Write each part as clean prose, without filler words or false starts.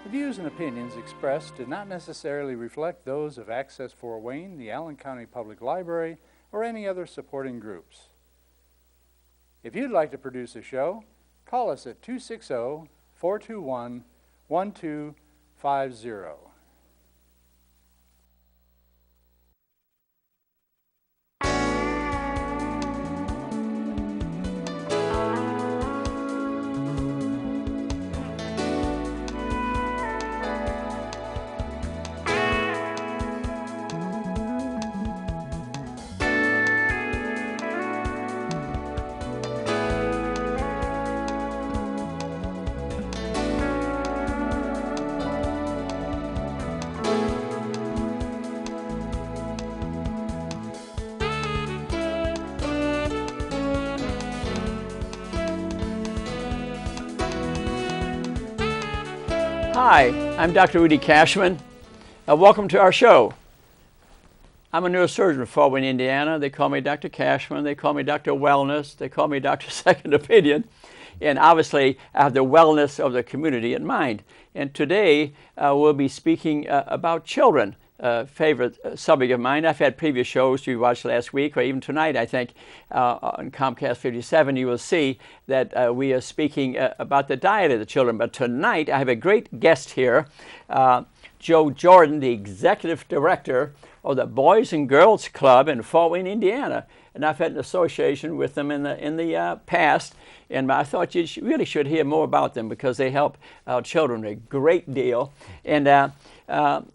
The views and opinions expressed do not necessarily reflect those of Access Fort Wayne, the Allen County Public Library, or any other supporting groups. If you'd like to produce a show, call us at 260-421-1250. Hi, I'm Dr. Rudy Cashman. Welcome to our show. I'm a neurosurgeon from Fort Wayne, Indiana. They call me Dr. Cashman. They call me Dr. Wellness. They call me Dr. Second Opinion. And obviously, I have the wellness of the community in mind. And today, we'll be speaking about children. Favorite subject of mine. I've had previous shows you watched last week, or even tonight, I think, on Comcast 57. You will see that we are speaking about the diet of the children. But tonight, I have a great guest here, Joe Jordan, the executive director of the Boys and Girls Club in Fort Wayne, Indiana. And I've had an association with them in the past. And I thought you really should hear more about them because they help our children a great deal. And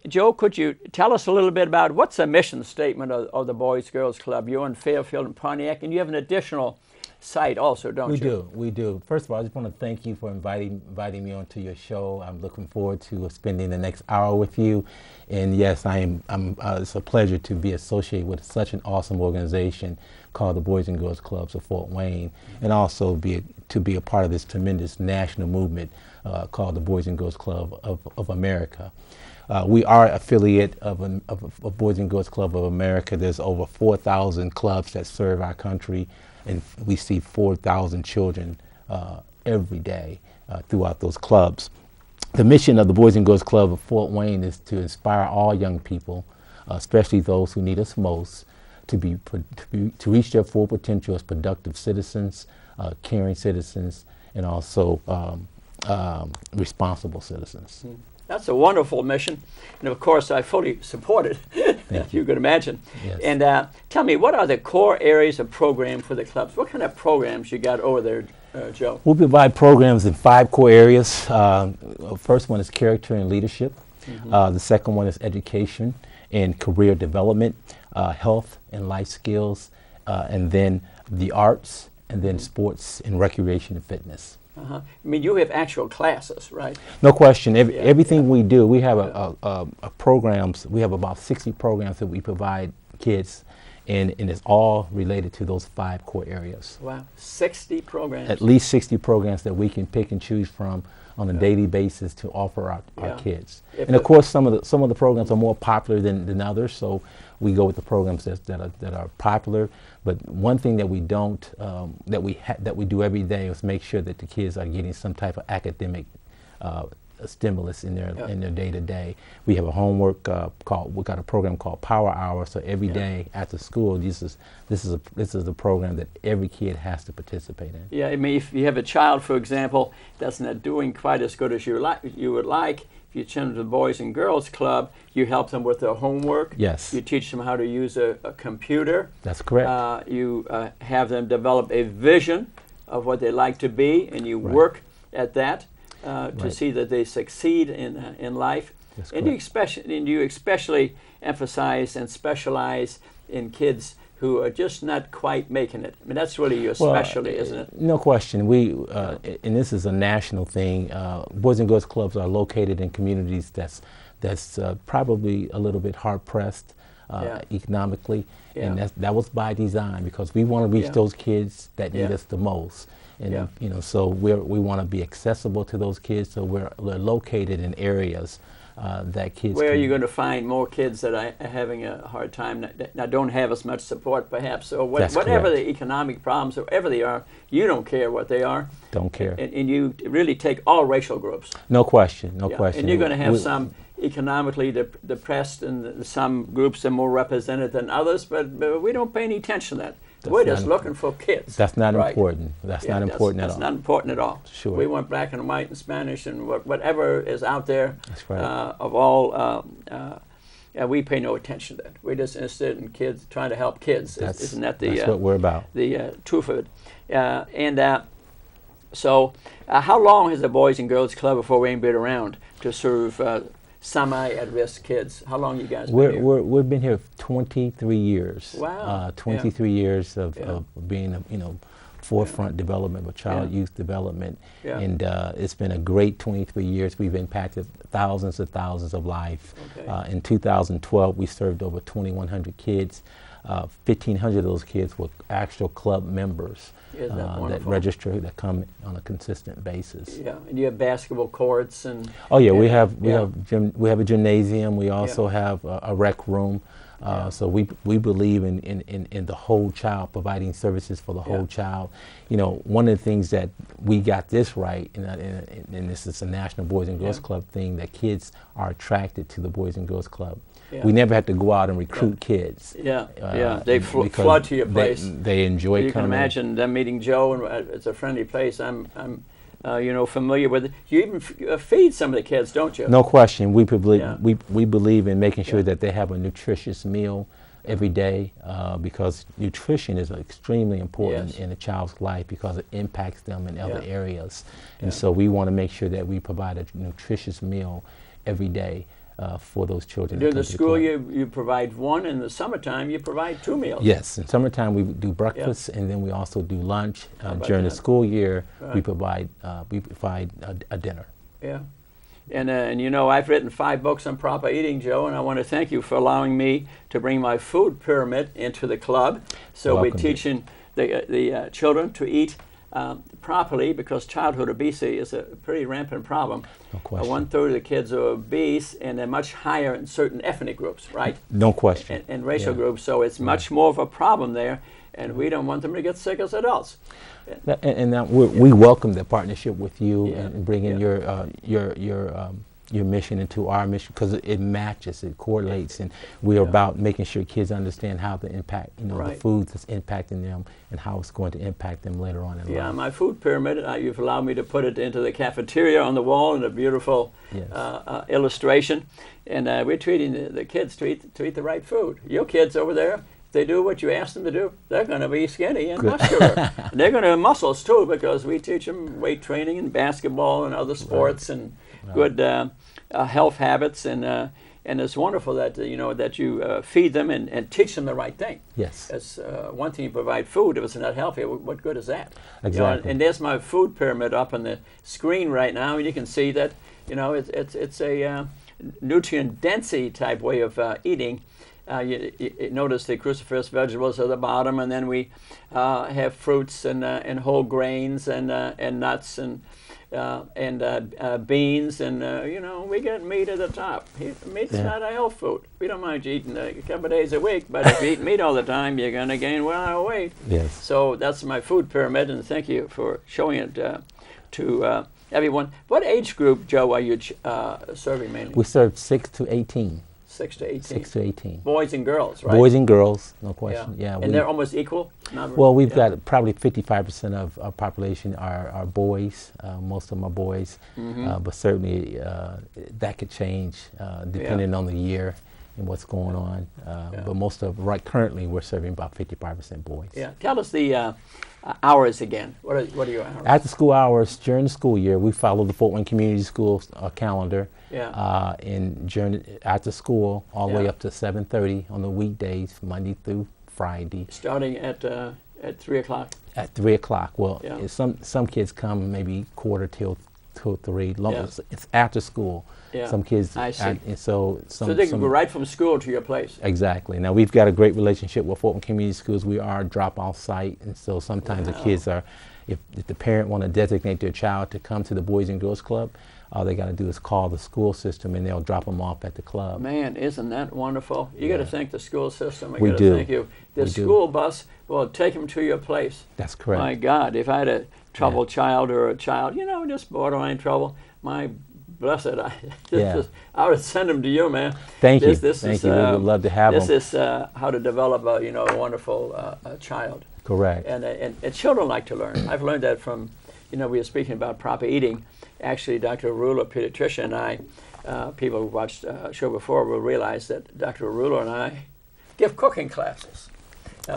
Joe, could you tell us a little bit about what's the mission statement of the Boys Girls Club? You're in Fairfield and Pontiac, and you have an additional site also, don't you? We do. First of all, I just want to thank you for inviting me onto your show. I'm looking forward to spending the next hour with you. And yes, it's a pleasure to be associated with such an awesome organization called the Boys and Girls Clubs of Fort Wayne, and also to be a part of this tremendous national movement called the Boys and Girls Club of America. We are affiliate of Boys and Girls Club of America. There's over 4,000 clubs that serve our country, and we see 4,000 children every day throughout those clubs. The mission of the Boys and Girls Club of Fort Wayne is to inspire all young people, especially those who need us most, to reach their full potential as productive citizens, caring citizens, and also responsible citizens. Mm. That's a wonderful mission, and of course I fully support it, as you could imagine. Yes. And tell me, what are the core areas of program for the clubs? What kind of programs you got over there, Joe? We provide programs in 5 core areas. First one is character and leadership. Mm-hmm. The second one is education and career development, health and life skills, and then the arts, and then sports and recreation and fitness. I mean, you have actual classes, right? No question. Everything we do, we have programs. We have about 60 programs that we provide kids, and it's all related to those 5 core areas. Wow, 60 programs. At least 60 programs that we can pick and choose from on a daily basis to offer our kids. And of course, some of the programs are more popular than others, so we go with the programs that are popular. But one thing that we don't that we do every day is make sure that the kids are getting some type of academic stimulus in their day-to-day. We have a homework we got a program called Power Hour. So every day after school, this is a program that every kid has to participate in. Yeah, I mean, if you have a child, for example, that's not doing quite as good as you would like, if you send them to the Boys and Girls Club, you help them with their homework. Yes. You teach them how to use a computer. That's correct. You have them develop a vision of what they like to be, and you work at that. To see that they succeed in life. And you especially emphasize and specialize in kids who are just not quite making it. I mean, that's really your specialty, isn't it? No question. And this is a national thing. Boys and Girls Clubs are located in communities that's probably a little bit hard pressed economically, and that was by design because we want to reach those kids that need us the most. And so we want to be accessible to those kids. So we're located in areas that kids. Where are can- you going to find more kids that are having a hard time, that don't have as much support perhaps, or That's whatever correct. the economic problems, or whatever they are, you don't care what they are. Don't care. And you really take all racial groups. No question. No Yeah. question. And you're going to have We- some economically depressed, and some groups are more represented than others, but we don't pay any attention to that. That's We're not just looking for kids. That's not Right. important. That's Yeah, not important that's at all. not important at all. Sure. We want black and white and Spanish and whatever is out there. That's right. Of all, we pay no attention to that. We're just interested in kids, trying to help kids. Isn't that the That's what we're about. the truth of it? So, how long has the Boys and Girls Club of Fort Wayne been around to serve semi-at-risk kids? How long you guys been here? We've been here 23 years. Wow. 23 years of, Yeah. of being, forefront development of child Yeah. youth development. Yeah. And it's been a great 23 years. We've impacted thousands of lives. Okay. In 2012, we served over 2,100 kids. 1,500 of those kids were actual club members Isn't that that wonderful? register, that come on a consistent basis. Yeah, and you have basketball courts and. Oh yeah, we and, have yeah. we have a gymnasium. We also have a rec room. Yeah. So we believe in the whole child, providing services for the Yeah. whole child. One of the things that we got this right, and this is a National Boys and Girls Yeah. Club thing, that kids are attracted to the Boys and Girls Club. Yeah. We never have to go out and recruit kids. Yeah, they because flood to your place. They enjoy You can coming. imagine them meeting Joe, and it's a friendly place. I'm familiar with it. You even feed some of the kids, don't you? No question. We believe Yeah. we believe in making sure Yeah. that they have a nutritious meal every day, because nutrition is extremely important Yes. in a child's life, because it impacts them in other Yeah. areas. And Yeah. so we want to make sure that we provide a nutritious meal every day for those children. that During come the to school, club. you provide one. In the summertime, you provide 2 meals. Yes, in summertime we do breakfast, and then we also do lunch. about During the that? school year, we Right. provide a dinner. Yeah. And I've written 5 books on proper eating, Joe, and I want to thank you for allowing me to bring my food pyramid into the club. So we're Welcome. teaching the children to eat properly, because childhood obesity is a pretty rampant problem. No question. 1/3 of the kids are obese, and they're much higher in certain ethnic groups, right? No question. And racial Yeah. groups. So it's much more of a problem there, and we don't want them to get sick as adults. And now we welcome the partnership with you, Yeah. and bringing your mission into our mission, because it matches, it correlates, and we are about making sure kids understand how the impact, the Right. food that's impacting them, and how it's going to impact them later on in Yeah, life. my food pyramid, you've allowed me to put it into the cafeteria on the wall in a beautiful Yes. illustration. And we're treating the kids to eat the right food. Your kids over there, if they do what you ask them to do, they're going to be skinny and muscular. And they're going to have muscles too, because we teach them weight training and basketball and other sports and good health habits. And it's wonderful that that you feed them and teach them the right thing. Yes. It's one thing you provide food. If it's not healthy, what good is that? Exactly. And there's my food pyramid up on the screen right now, and you can see that it's a nutrient density type way of eating. You notice the cruciferous vegetables at the bottom, and then we have fruits and whole grains and nuts and beans, and we get meat at the top. Meat's Yeah. not a health food. We don't mind you eating a couple of days a week, but if you eat meat all the time, you're going to gain well weight. Yes. So that's my food pyramid, and thank you for showing it to everyone. What age group, Joe, are you serving mainly? We serve 6 to 18. 6 to 18. 6 to 18. Boys and girls, right? Boys and girls, no Yeah. question. Yeah. And they're almost equal? Not Well, we've yeah. got probably 55% of our population are boys. Most of them are boys, Mm-hmm. but certainly that could change depending on the year and what's going on. But most of currently we're serving about 55% boys. Yeah. Tell us the hours again. What are your hours? After school hours during the school year, we follow the Fort Wayne Community Schools calendar. Yeah. And during after school, all the way Yeah. up to 7:30 on the weekdays, Monday through Friday. Starting at 3 o'clock. At 3 o'clock. Well, Yeah. some kids come maybe quarter till 3. Long Yeah. as it's after school. Yeah. Some kids. I see. And so So they can go right from school to your place. Exactly. Now we've got a great relationship with Fort Wayne Community Schools. We are a drop-off site, and so sometimes the Wow. kids are if the parent want to designate their child to come to the Boys and Girls Club, all they got to do is call the school system and they'll drop them off at the club. Man, isn't that wonderful? You got to thank the school system. We got do. to thank you. The We do. school bus will take them to your place. That's correct. My God, if I had a troubled child or a child, you know, just borderline trouble, my blessed, Yeah. I would send them to you, man. Thank you. This Thank is, you. We would love to have this them. is how to develop a, you know, a wonderful child. Correct. And children like to learn. I've learned that from, you know, we were speaking about proper eating. Actually, Dr. Arula, pediatrician, and I, people who watched the show before will realize that Dr. Arula and I give cooking classes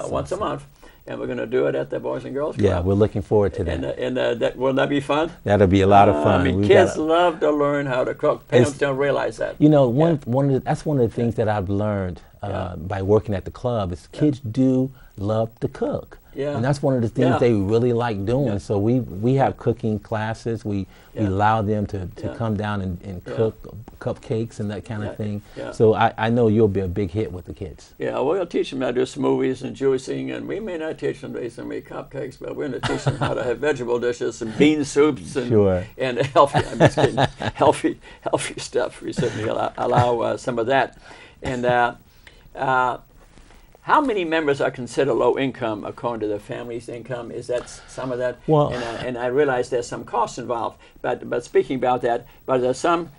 once a month, and we're going to do it at the Boys and Girls Club. Yeah, we're looking forward to that. And won't that be fun? That'll be a lot of fun. I mean, We've kids got- love to learn how to cook. Parents don't realize that. You know, that's one of the things that I've learned by working at the club is kids do love to cook. Yeah. And that's one of the things Yeah. they really like doing. Yeah. So we have cooking classes. We allow them to Yeah. come down and cook cupcakes and that kind Yeah. of thing. Yeah. So I know you'll be a big hit with the kids. Yeah, we'll teach them how to do smoothies and juicing, and we may not teach them to eat so many cupcakes, but we're going to teach them how to have vegetable dishes and bean soups and Sure. and healthy. I'm just kidding. healthy stuff. We certainly allow some of that. And how many members are considered low income according to the family's income? Is that some of that? Well- and I realize there's some costs involved. But speaking about that, but there's some.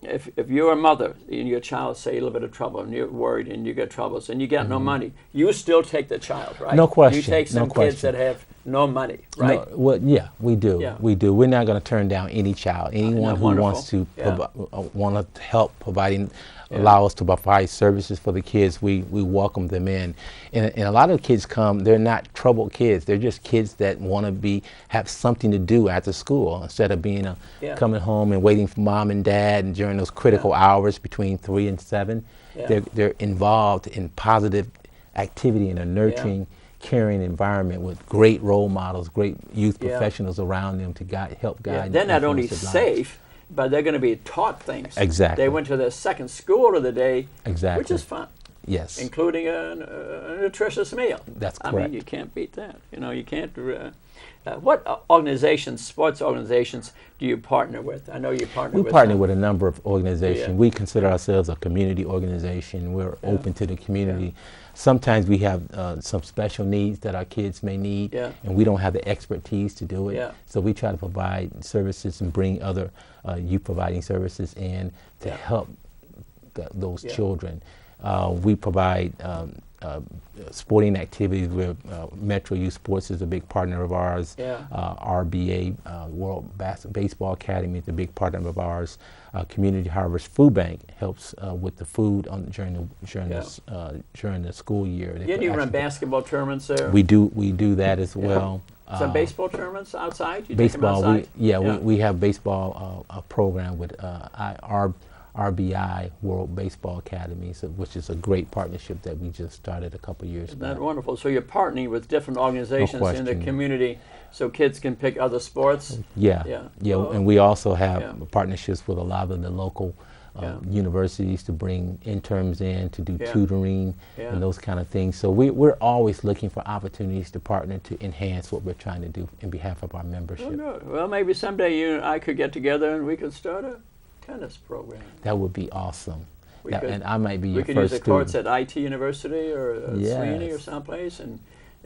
If you're a mother and your child say a little bit of trouble and you're worried and you get troubles and you got no money, you still take the child, right? No question, You take some no kids question. that have no money, right? No, well, yeah, we do. Yeah. We do. We're not going to turn down any child. Anyone who wonderful? wants to Yeah. want to help providing, allow us to provide services for the kids. We welcome them in. And a lot of kids come. They're not troubled kids. They're just kids that want to have something to do after school instead of being coming home and waiting for mom and dad. And during those critical hours between 3 and 7, they're involved in positive activity in a nurturing, caring environment with great role models, great youth professionals around them to help guide. Yeah, they're and not only influence their lives. safe, but they're going to be taught things. Exactly. They went to their second school of the day, Exactly. which is fun, Yes. including a nutritious meal. That's I correct. mean, you can't beat that. You know, you can't. What organizations, sports organizations, do you partner with? I know you partner We with. partner some. with a number of organizations. Yeah. We consider ourselves a community organization. We're open to the community. Sometimes we have some special needs that our kids may need, and we don't have the expertise to do it. Yeah. So we try to provide services and bring other youth providing services in to help those children. We provide sporting activities where Metro Youth Sports is a big partner of ours. RBA, World Baseball Academy, is a big partner of ours. Community Harvest Food Bank helps with the food during the school year. They Yeah, put you run actually- basketball tournaments there. We do that as well. Some baseball tournaments outside. You take them Baseball, outside? we have baseball a program with RBI, World Baseball Academy, which is a great partnership that we just started a couple years Isn't that back. wonderful? So you're partnering with different organizations in the question. community so kids can pick other sports? Yeah. Oh. And we also have Yeah. partnerships with a lot of the local universities to bring interns in to do Yeah. tutoring Yeah. and those kind of things. So we're always looking for opportunities to partner to enhance what we're trying to do in behalf of our membership. Oh, good. Well, maybe someday you and I could get together and we could start a tennis program. That would be awesome. We could- and I might be We your could use first the courts student. at IT University or Sweeney or Yes. someplace and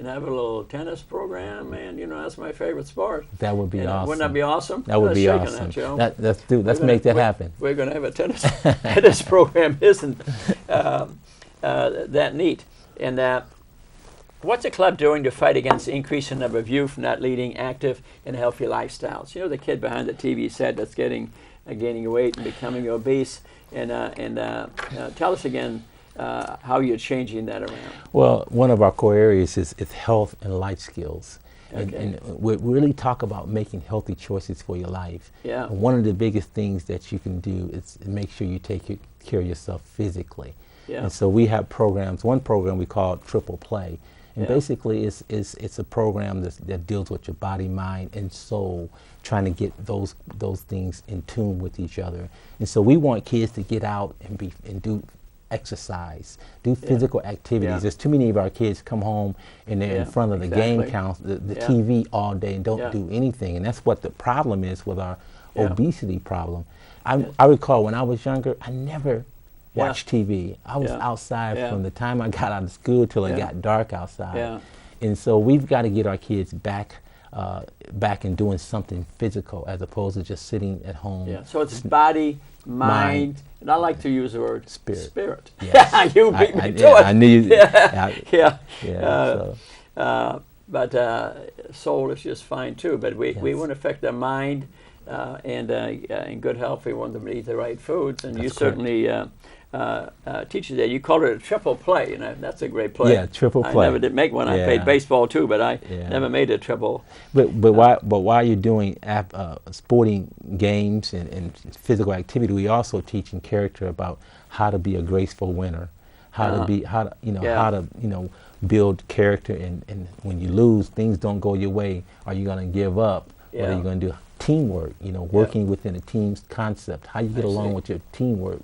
have a little tennis program. Man, you know, that's my favorite sport. That would be And, awesome. Wouldn't that be awesome? That would Let's be shake on awesome. That, Joe. Let's make that happen. We're going to have a tennis program. Isn't that neat? And what's the club doing to fight against the increasing number of youth not leading active and healthy lifestyles? You know, the kid behind the TV set that's gaining weight and becoming obese. And tell us again how you're changing that around. Well, one of our core areas is health and life skills. Okay. And we really talk about making healthy choices for your life. Yeah. And one of the biggest things that you can do is make sure you take care of yourself physically. Yeah. And so we have programs. One program we call Triple Play. And basically it's a program that deals with your body, mind, and soul, trying to get those things in tune with each other. And so we want kids to get out and do exercise, do physical activities. Yeah. There's too many of our kids come home and they're in front of the game Exactly. the TV all day and don't Yeah. do anything. And that's what the problem is with our Yeah. obesity problem. I recall when I was younger, I never Yeah. watched TV. I was Yeah. outside Yeah. from the time I got out of school till it Yeah. got dark outside. Yeah. And so we've got to get our kids back and doing something physical as opposed to just sitting at home. Yeah. So it's body, mind, and I like to use the word Spirit. Spirit. Yes. You beat me to yeah, it. I knew you. Yeah. Yeah. Yeah, so. But soul is just fine too. But we Yes. want to affect their mind and in good health. We want them to eat the right foods, and you That's correct. certainly teach you that. You call it a triple play, and that's a great play. Yeah, triple I play. never did make one. I Yeah. played baseball too, but I Yeah. never made a triple. But while you're doing sporting games and physical activity, we also teaching character about how to be a graceful winner, how to be how to build character, and when you lose, things don't go your way. Are you going to give up? What are Yeah. you going to do? Teamwork, working within a team's concept. How you get I along see. with your teamwork?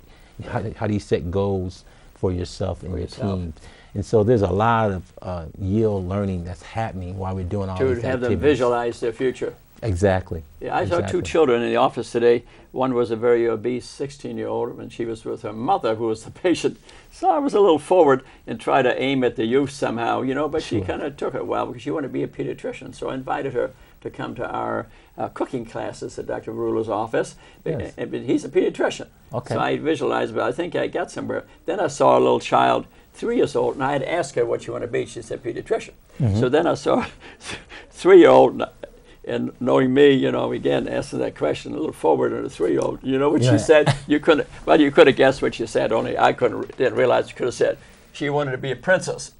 How do you set goals for yourself and For your yourself. team? And so there's a lot of yield learning that's happening while we're doing all To these have them activities. visualize their future. Exactly. Yeah, I saw two Exactly. children in the office today. One was a very obese 16-year-old, and she was with her mother, who was the patient. So I was a little forward and tried to aim at the youth somehow, but she Sure. kind of took it well because she wanted to be a pediatrician. So I invited her to come to our cooking classes at Dr. Ruler's office. Yes. But he's a pediatrician. Okay. So I visualized, but I think I got somewhere. Then I saw a little child, 3 years old, and I had asked her what you want to be. She said pediatrician. Mm-hmm. So then I saw a 3-year-old, and knowing me, again, asking that question a little forward on a 3-year-old, you know what she Yeah. said? You could have guessed what she said, only I didn't realize you could have said she wanted to be a princess.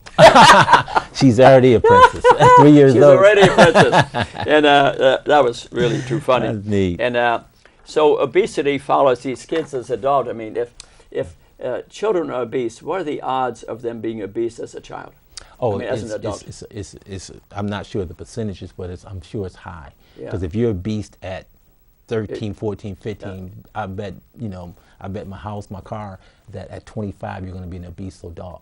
She's already a princess. At 3 years She's old. already a princess. And that was really too funny. That's neat. And so obesity follows these kids as adults. I mean, if children are obese, what are the odds of them being obese as a child? Oh, I mean, as an adult. it's I'm not sure the percentages, but I'm sure it's high. Yeah. Because if you're obese at 13, 14, 15, I bet my house, my car, that at 25 you're going to be an obese adult.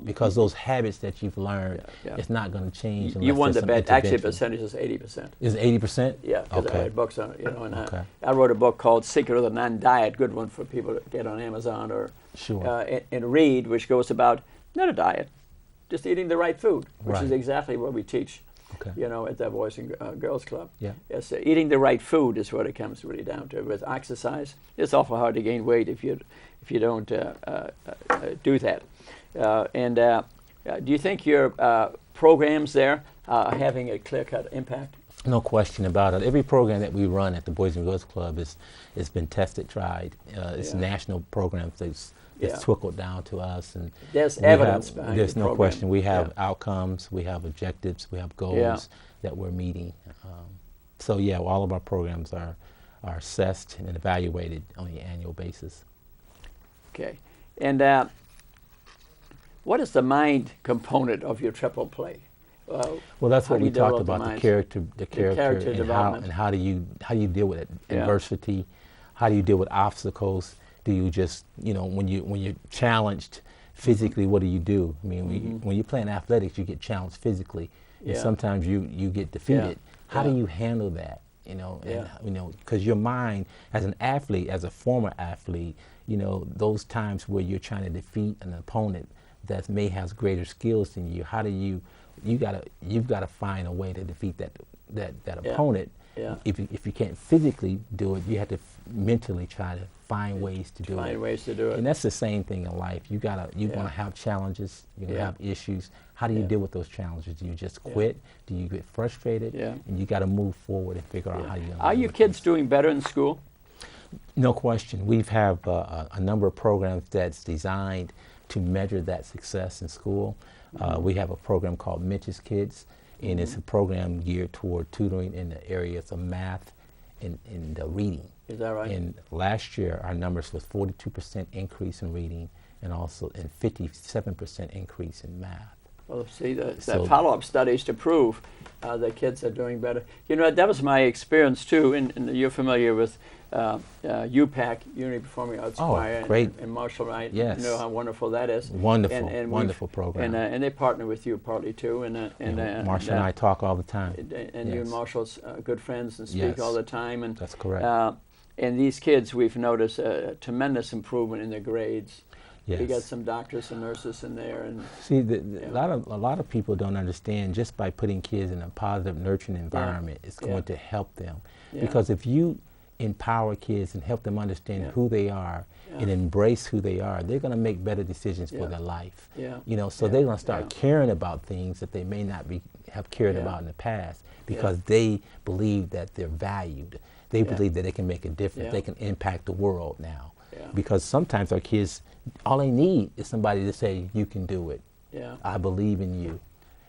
Because those habits that you've learned, it's not going to change. You won the bet. Actually, the percentage percentage is 80%. is 80%. Yeah, because I Okay. read books on it, and Okay. I wrote a book called Secret of the Non-Diet, good one for people to get on Amazon or Sure. and read, which goes about not a diet, just eating the right food, which is Right. exactly what we teach, Okay. at the Boys and Girls Club. Yeah. Yes, eating the right food is what it comes really down to. With exercise, it's awful hard to gain weight if you don't do that. Do you think your programs there are having a clear-cut impact? No question about it. Every program that we run at the Boys and Girls Club it's been tested, tried. It's Yeah. national programs that's Yeah. trickled down to us, and There's we evidence have- behind There's the no program. question. We have Yeah. outcomes, we have objectives, we have goals Yeah. that we're meeting. So yeah, all of our programs are assessed and evaluated on an annual basis. Okay. And what is the mind component of your triple play? Well, that's How what do we you talked develop the about, the minds? character character and development. how do you deal with Yeah. adversity? How do you deal with obstacles? Do you just, when you're challenged physically, what do you do? I mean, when you're playing athletics, you get challenged physically, and Yeah. sometimes you get defeated. How do Yeah. you handle that? Yeah. Because your mind, as an athlete, as a former athlete, those times where you're trying to defeat an opponent that may have greater skills than you, how do you've got to find a way to defeat that Yeah. opponent. Yeah. If you can't physically do it, you have to mentally try to find ways to do it. Find ways to do it. And that's the same thing in life. You're Yeah. going to have challenges. You're going to Yeah. have issues. How do you Yeah. deal with those challenges? Do you just quit? Do you get frustrated? Yeah. And you got to move forward and figure out how you're going to Are your kids doing better in school? No question. We have a number of programs that's designed to measure that success in school. We have a program called Mitch's Kids, and it's a program geared toward tutoring in the areas of math and reading. Is that right? And last year, our numbers was 42% increase in reading and also 57% increase in math. Well, see, the So- follow-up studies to prove that kids are doing better. You know, that was my experience too. And you're familiar with UPAC, Unity Performing Arts Oh, Choir, great. and Marshall, right? Yes. You know how wonderful that is. Wonderful, we've- wonderful program. And they partner with you partly too. Marshall and I talk all the time. And you and Yes. Marshall's good friends and speak Yes. all the time. And That's correct. and these kids, we've noticed a tremendous improvement in their grades. Yes. We got some doctors and nurses in there, and See, Yeah. a lot of people don't understand just by putting kids in a positive, nurturing environment, it's Yeah. going to help them. Yeah. Because if you empower kids and help them understand Yeah. who they are Yeah. and embrace who they are, they're going to make better decisions Yeah. for their life. Yeah. You know, so Yeah. they're going to start Yeah. caring about things that they may not have cared Yeah. about in the past because they believe that they're valued. They Yeah. believe that they can make a difference. Yeah. They can impact the world now. Yeah. Because sometimes our kids, all they need is somebody to say, you can do it. yeah, I believe in you.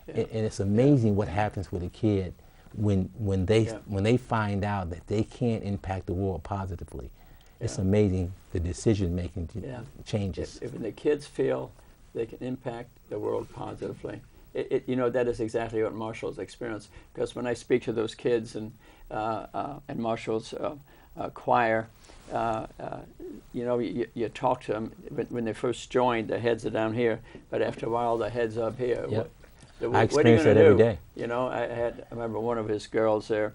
Yeah. And it's amazing what happens with a kid when Yeah. they find out that they can impact the world positively. It's Yeah. amazing the decision making Yeah. changes. if the kids feel they can impact the world positively, you know, that is exactly what Marshall's experienced. Because when I speak to those kids and Marshall's choir, you know, you talk to them when they first joined. Their heads are down here, but after a while, their heads up here. Yep. What I are you experience gonna that every do? day. You know, I remember one of his girls there.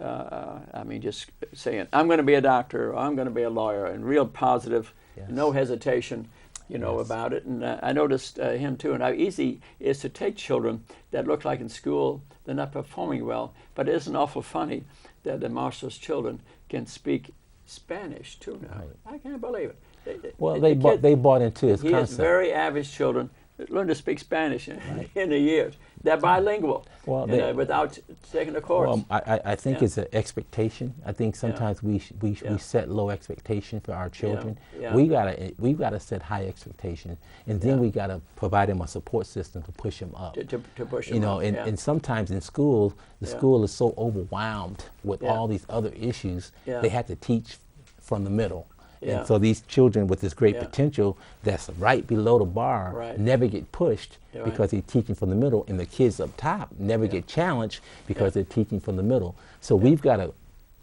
I mean, just saying, "I'm going to be a doctor," or "I'm going to be a lawyer," and real positive, Yes. no hesitation, you know, Yes. about it. And I noticed him too. And how easy it is to take children that look like in school they're not performing well, but it isn't awful funny that the Marshall's children can speak Spanish too now. Right. I can't believe it. Well, the kid- they bought into his he has concept. very average children that learn to speak Spanish in a year. They're bilingual, Well, you they- know, without taking a course. Well, I think Yeah. it's an expectation. I think sometimes we Yeah. set low expectation for our children. Yeah. We gotta set high expectation, and then Yeah. we gotta provide them a support system to push them up. to push You them know, up, and, yeah. and sometimes in school, the Yeah. school is so overwhelmed with Yeah. all these other issues, Yeah. they have to teach from the middle. Yeah. And so these children with this great Yeah. potential that's right below the bar Right. never get pushed You're because they're teaching from the middle, and the kids up top never Yeah. get challenged because Yeah. they're teaching from the middle. So we've got to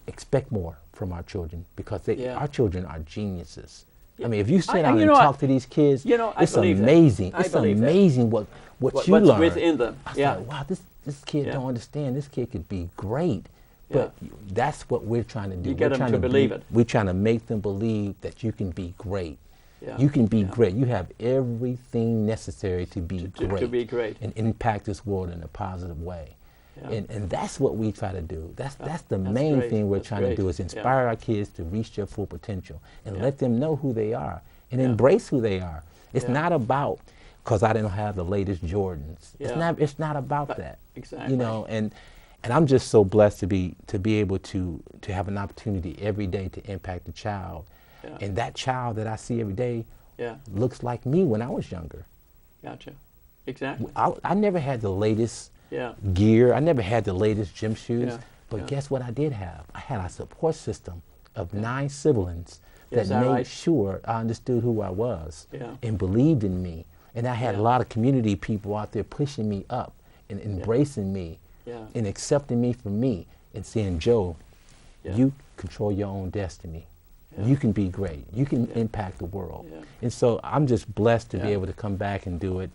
expect more from our children because Yeah. our children are geniuses. Yeah. I mean, if you sit I- down you and know, talk to these kids, you know, I it's believe that. amazing. I It's believe that. amazing what you what's learn. within them. I was Yeah. like, wow, this kid Yeah. don't understand. This kid could be great. But that's what we're trying to do. You get We're them trying to believe it. We're trying to make them believe that you can be great. Yeah. You can be Yeah. great. You have everything necessary to be great. To be great. And impact this world in a positive way. Yeah. And that's what we try to do. That's the that's main great. thing we're That's trying great. to do is Yeah. inspire our kids to reach their full potential and Yeah. let them know who they are and Yeah. embrace who they are. It's Yeah. not about because I didn't have the latest Jordans. Yeah. It's not about But- that. exactly. You know, and I'm just so blessed to be able to have an opportunity every day to impact a child. Yeah. And that child that I see every day Yeah, looks like me when I was younger. gotcha. Exactly. I never had the latest Yeah. gear. I never had the latest gym shoes. Yeah, But yeah. guess what I did have? I had a support system of 9 siblings Is that that made right? sure I understood who I was Yeah. and believed in me. And I had Yeah. a lot of community people out there pushing me up and embracing me Yeah. and accepting me for me and saying, Joe, Yeah. you control your own destiny. Yeah. You can be great. You can impact the world. Yeah. And so I'm just blessed to be Yeah. able to come back and do it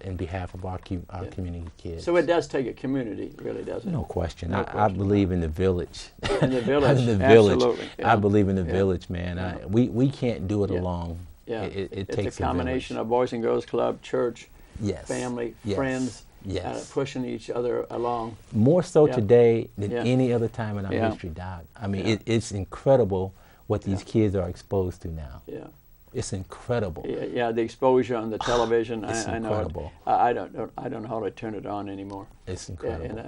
in behalf of our Yeah. community kids. So it does take a community, really, doesn't it? No question. No I question. believe in the village. In the village, In the village. absolutely, yeah. I believe in the Yeah. village, man. Yeah. We can't do it Yeah. alone. Yeah. It It's takes a combination village. of Boys and Girls Club, church, Yes. family, Yes. friends, Yes. pushing each other along. More so Yeah. today than Yeah. any other time in our Yeah. history, Doc. I mean, Yeah. it's incredible what these Yeah. kids are exposed to now. Yeah. It's incredible. Yeah, the exposure on the television. It's I know incredible. it. I don't know how to turn it on anymore. It's incredible.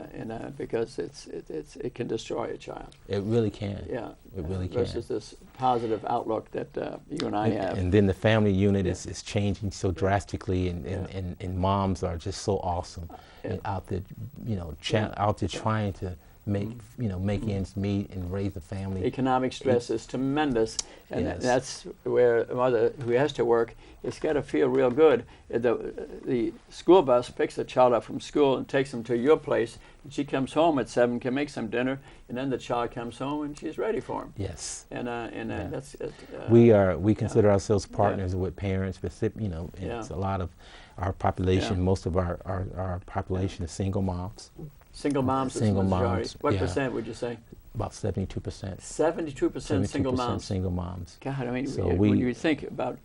Because it can destroy a child. It really can. Yeah. It really can. Versus this positive outlook that you and I have. And then the family unit Yeah. is changing so drastically, and moms are just so awesome Yeah. and out there, out there Yeah. trying to make make ends meet and raise a family. Economic stress is tremendous, and Yes. that's where a mother who has to work has got to feel real good. The school bus picks the child up from school and takes them to your place, and she comes home at 7, can make some dinner, and then the child comes home and she's ready for him. Yes. And Yeah. that's We consider ourselves partners with parents, but and Yeah. it's a lot of our population. Yeah. Most of our population is single moms. single moms. Single is the majority. moms, What yeah. percent would you say? About 72%. 72% single 72% moms. single moms. God, I mean, So when you think about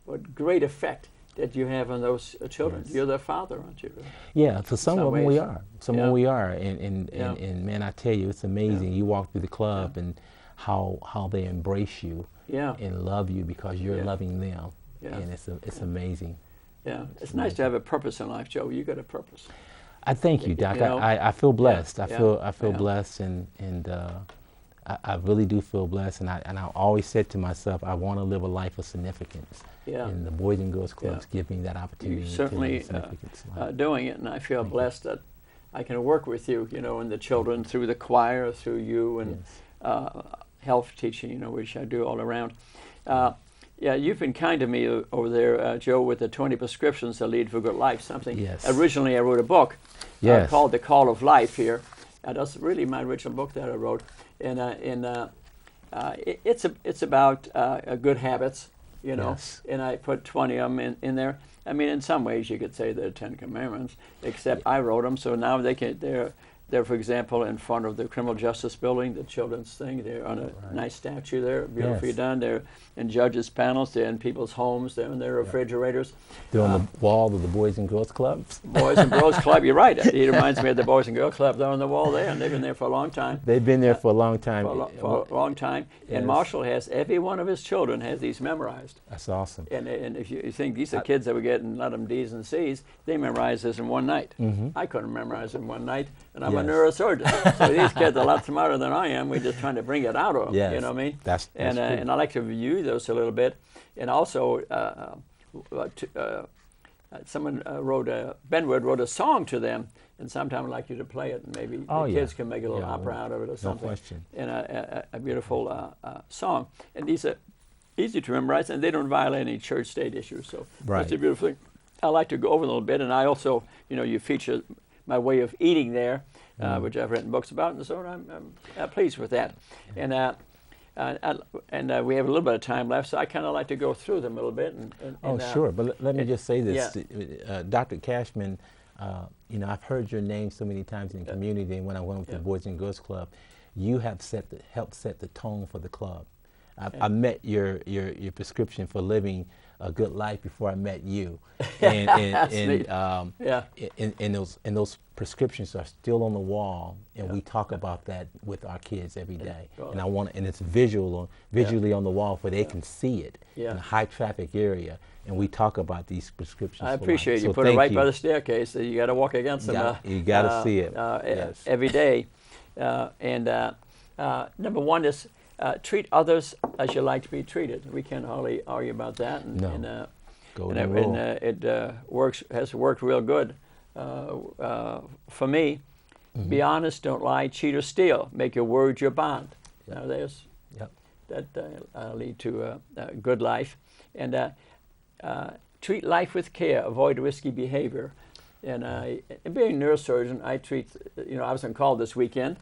what great effect that you have on those children. Yes. You're their father, aren't you? Yeah, for some some of them we ways. are. Some of Yeah. them we are. Yeah. And man, I tell you, it's amazing. Yeah. You walk through the club and how they embrace you Yeah, and love you because you're Yeah. loving them. Yeah. And it's amazing. yeah. It's nice to have a purpose in life, Joe. You got a purpose. I thank you, You Doc. know? I feel blessed. Yeah. I feel Yeah. blessed, and I really do feel blessed. And I always said to myself, I want to live a life of significance. Yeah. And the Boys and Girls Clubs Yeah. give me that opportunity. You're to certainly live significance in life. doing it, and I feel blessed that I can work with you, and the children through the choir, through you, and Yes. health teaching, which I do all around. Yeah, you've been kind to me over there, Joe, with the 20 prescriptions that lead to a good life. Something. Yes. Originally, I wrote a book Yes. called The Call of Life here. That's really my original book that I wrote, and it's about good habits, Yes. and I put 20 of them in there. I mean, in some ways, you could say they're 10 Commandments, except I wrote them, so now they're, for example, in front of the Criminal Justice Building, the children's thing. They're on a nice statue there, beautifully Yes. done. They're in judges' panels. They're in people's homes. They're in their refrigerators. They're on the wall of the Boys and Girls Clubs. Boys and Girls Club, you're right. It reminds me of the Boys and Girls Club. They're on the wall there, and they've been there for a long time. They've been there for a long time. For a long time. Yes. And Marshall has, every one of his children has these memorized. That's awesome. And if you think these are kids that were getting, let them D's and C's, they memorize this in one night. I couldn't memorize it in one night, and I'm a Yes. neurosurgeon. So these kids are a lot smarter than I am. We're just trying to bring it out of them. Yes. You know what I mean? That's and true. and I like to review those a little bit. And also, someone Benwood wrote a song to them, and sometime I'd like you to play it, and maybe Oh, the yeah. kids can make a little Yeah, opera out of it or something. question. And a beautiful song. And these are easy to memorize, and they don't violate any church-state issues. So Right. that's a beautiful thing. I like to go over a little bit, and I also, you feature my way of eating there, which I've written books about, and so I'm pleased with that. And we have a little bit of time left, so I kind of like to go through them a little bit. Sure. But let me just say this. yeah. Dr. Cashman, I've heard your name so many times in the community, and when I went with the Boys and Girls Club, you have helped set the tone for the club. I met your prescription for living a good life before I met you, and those prescriptions are still on the wall, and we talk about that with our kids every day. Well, And it's visually on the wall where they can see it in a high traffic area, and we talk about these prescriptions. I for appreciate life. you So put it thank right you. by the staircase. So you got to walk against them. You gotta see it. Yes. Every day. Number one is treat others as you like to be treated. We can't hardly argue about that. And, No. and it has worked real good for me. Be honest, don't lie, cheat, or steal. Make your word your bond. Now there's that lead to a good life. And treat life with care. Avoid risky behavior. And being a neurosurgeon, I treat. I was on call this weekend,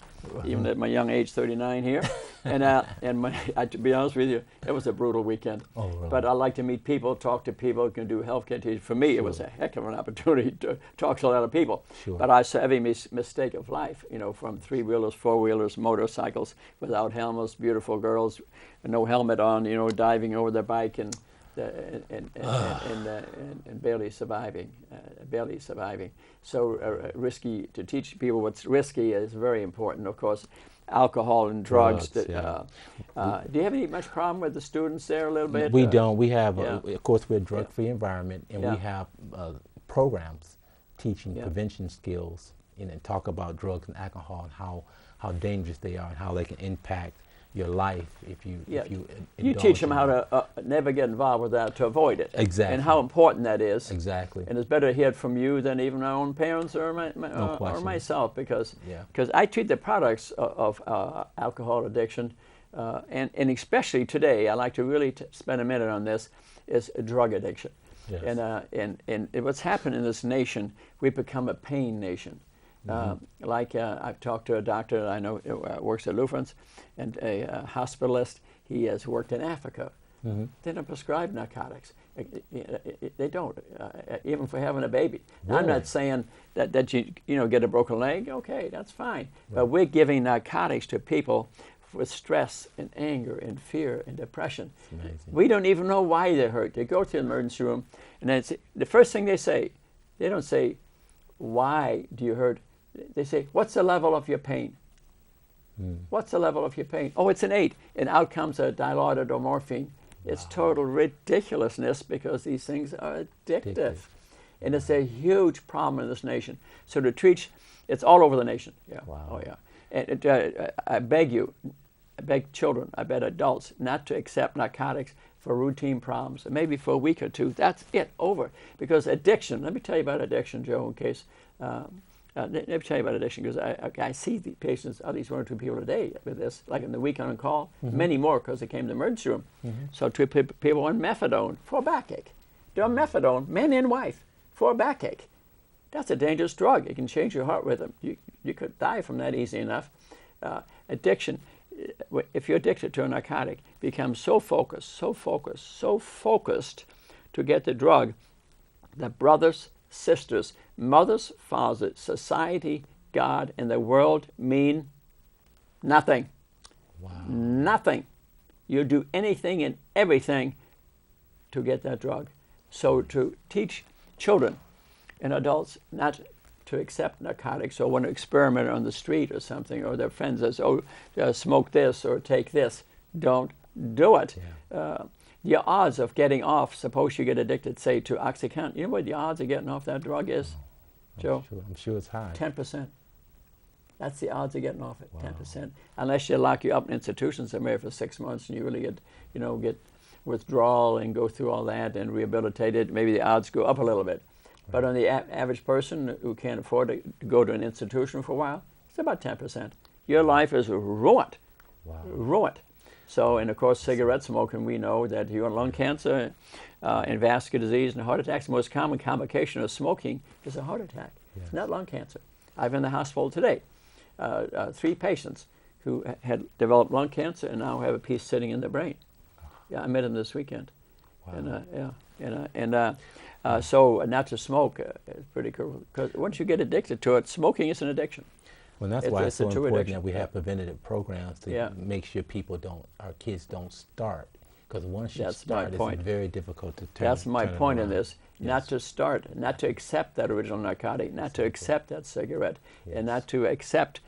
even at my young age, 39 here. And to be honest with you, it was a brutal weekend. Oh, really? But I like to meet people, talk to people, can do healthcare teaching. For me, it was a heck of an opportunity to talk to a lot of people. Sure. But I saw every mistake of life. From 3-wheelers, 4-wheelers, motorcycles without helmets, beautiful girls, no helmet on. Diving over their bike and barely surviving. So risky, to teach people what's risky is very important. Of course, alcohol and drugs. Do you have much problem with the students there a little bit? We don't. We have, of course, we're a drug-free environment, and we have programs teaching prevention skills and talk about drugs and alcohol and how dangerous they are and how they can impact your life if you Yeah. if you You indulge teach them in how that. to never get involved with that, to avoid it. Exactly. And how important that is. Exactly. And it's better to hear it from you than even our own parents or, No or question. myself, because Yeah. I treat the products of alcohol addiction, and especially today, I like to really spend a minute on this, is drug addiction. Yes. And what's happened in this nation, we've become a pain nation. I've talked to a doctor that I know works at Lutherans, and a hospitalist. He has worked in Africa. They don't prescribe narcotics. They don't, even for having a baby. Now, I'm Really? not saying that you get a broken leg. Okay, that's fine. But we're giving narcotics to people with stress and anger and fear and depression. Amazing. We don't even know why they're hurt. They go to the emergency room, and then the first thing they say, they don't say, "Why do you hurt?" They say, "What's the level of your pain?" What's the level of your pain? Oh, it's an 8. And out comes a dilaudid or morphine. It's total ridiculousness, because these things are addictive. And it's a huge problem in this nation. So to treat, it's all over the nation. Yeah. Wow. Oh, yeah. And I beg you, I beg children, I beg adults not to accept narcotics for routine problems, and maybe for a week or two. That's it, over. Because addiction, let me tell you about addiction, Joe, in case. Let me tell you about addiction, because I see the patients, at least 1 or 2 people a day with this, like in the week on call, many more because they came to the emergency room. So 2 people on methadone for a backache. They're on methadone, man and wife, for a backache. That's a dangerous drug. It can change your heart rhythm. You could die from that easy enough. Addiction, if you're addicted to a narcotic, becomes so focused to get the drug that brothers, sisters, mothers, fathers, society, God, and the world mean nothing. Wow. Nothing. You do anything and everything to get that drug. So to teach children and adults not to accept narcotics, or want to experiment on the street or something, or their friends says, "Oh, smoke this or take this," don't do it. Yeah. The odds of getting off, suppose you get addicted, say, to OxyContin, you know what the odds of getting off that drug is, Joe? I'm sure it's high. 10%. That's the odds of getting off it, 10%. Unless they lock you up in institutions somewhere for 6 months, and you really get withdrawal and go through all that and rehabilitated, maybe the odds go up a little bit. But on the average person who can't afford to go to an institution for a while, it's about 10%. Your life is ruined. Wow. Ruined. So, and of course, cigarette smoking, we know that you have lung cancer and vascular disease and heart attacks. The most common complication of smoking is a heart attack. Yes. It's not lung cancer. I've in the hospital today 3 patients who had developed lung cancer and now have a piece sitting in their brain. Yeah, I met them this weekend. Wow. So not to smoke is pretty cool, because once you get addicted to it, smoking is an addiction. Well, that's It's- why it's it's a so true important addiction. that we have preventative programs to Yeah. make sure our kids don't start. Because once you That's my start, point. it's very difficult to turn. That's my turn it point in around. this. Not Yes. to start, not to accept that original narcotic, not to accept that cigarette, and not to accept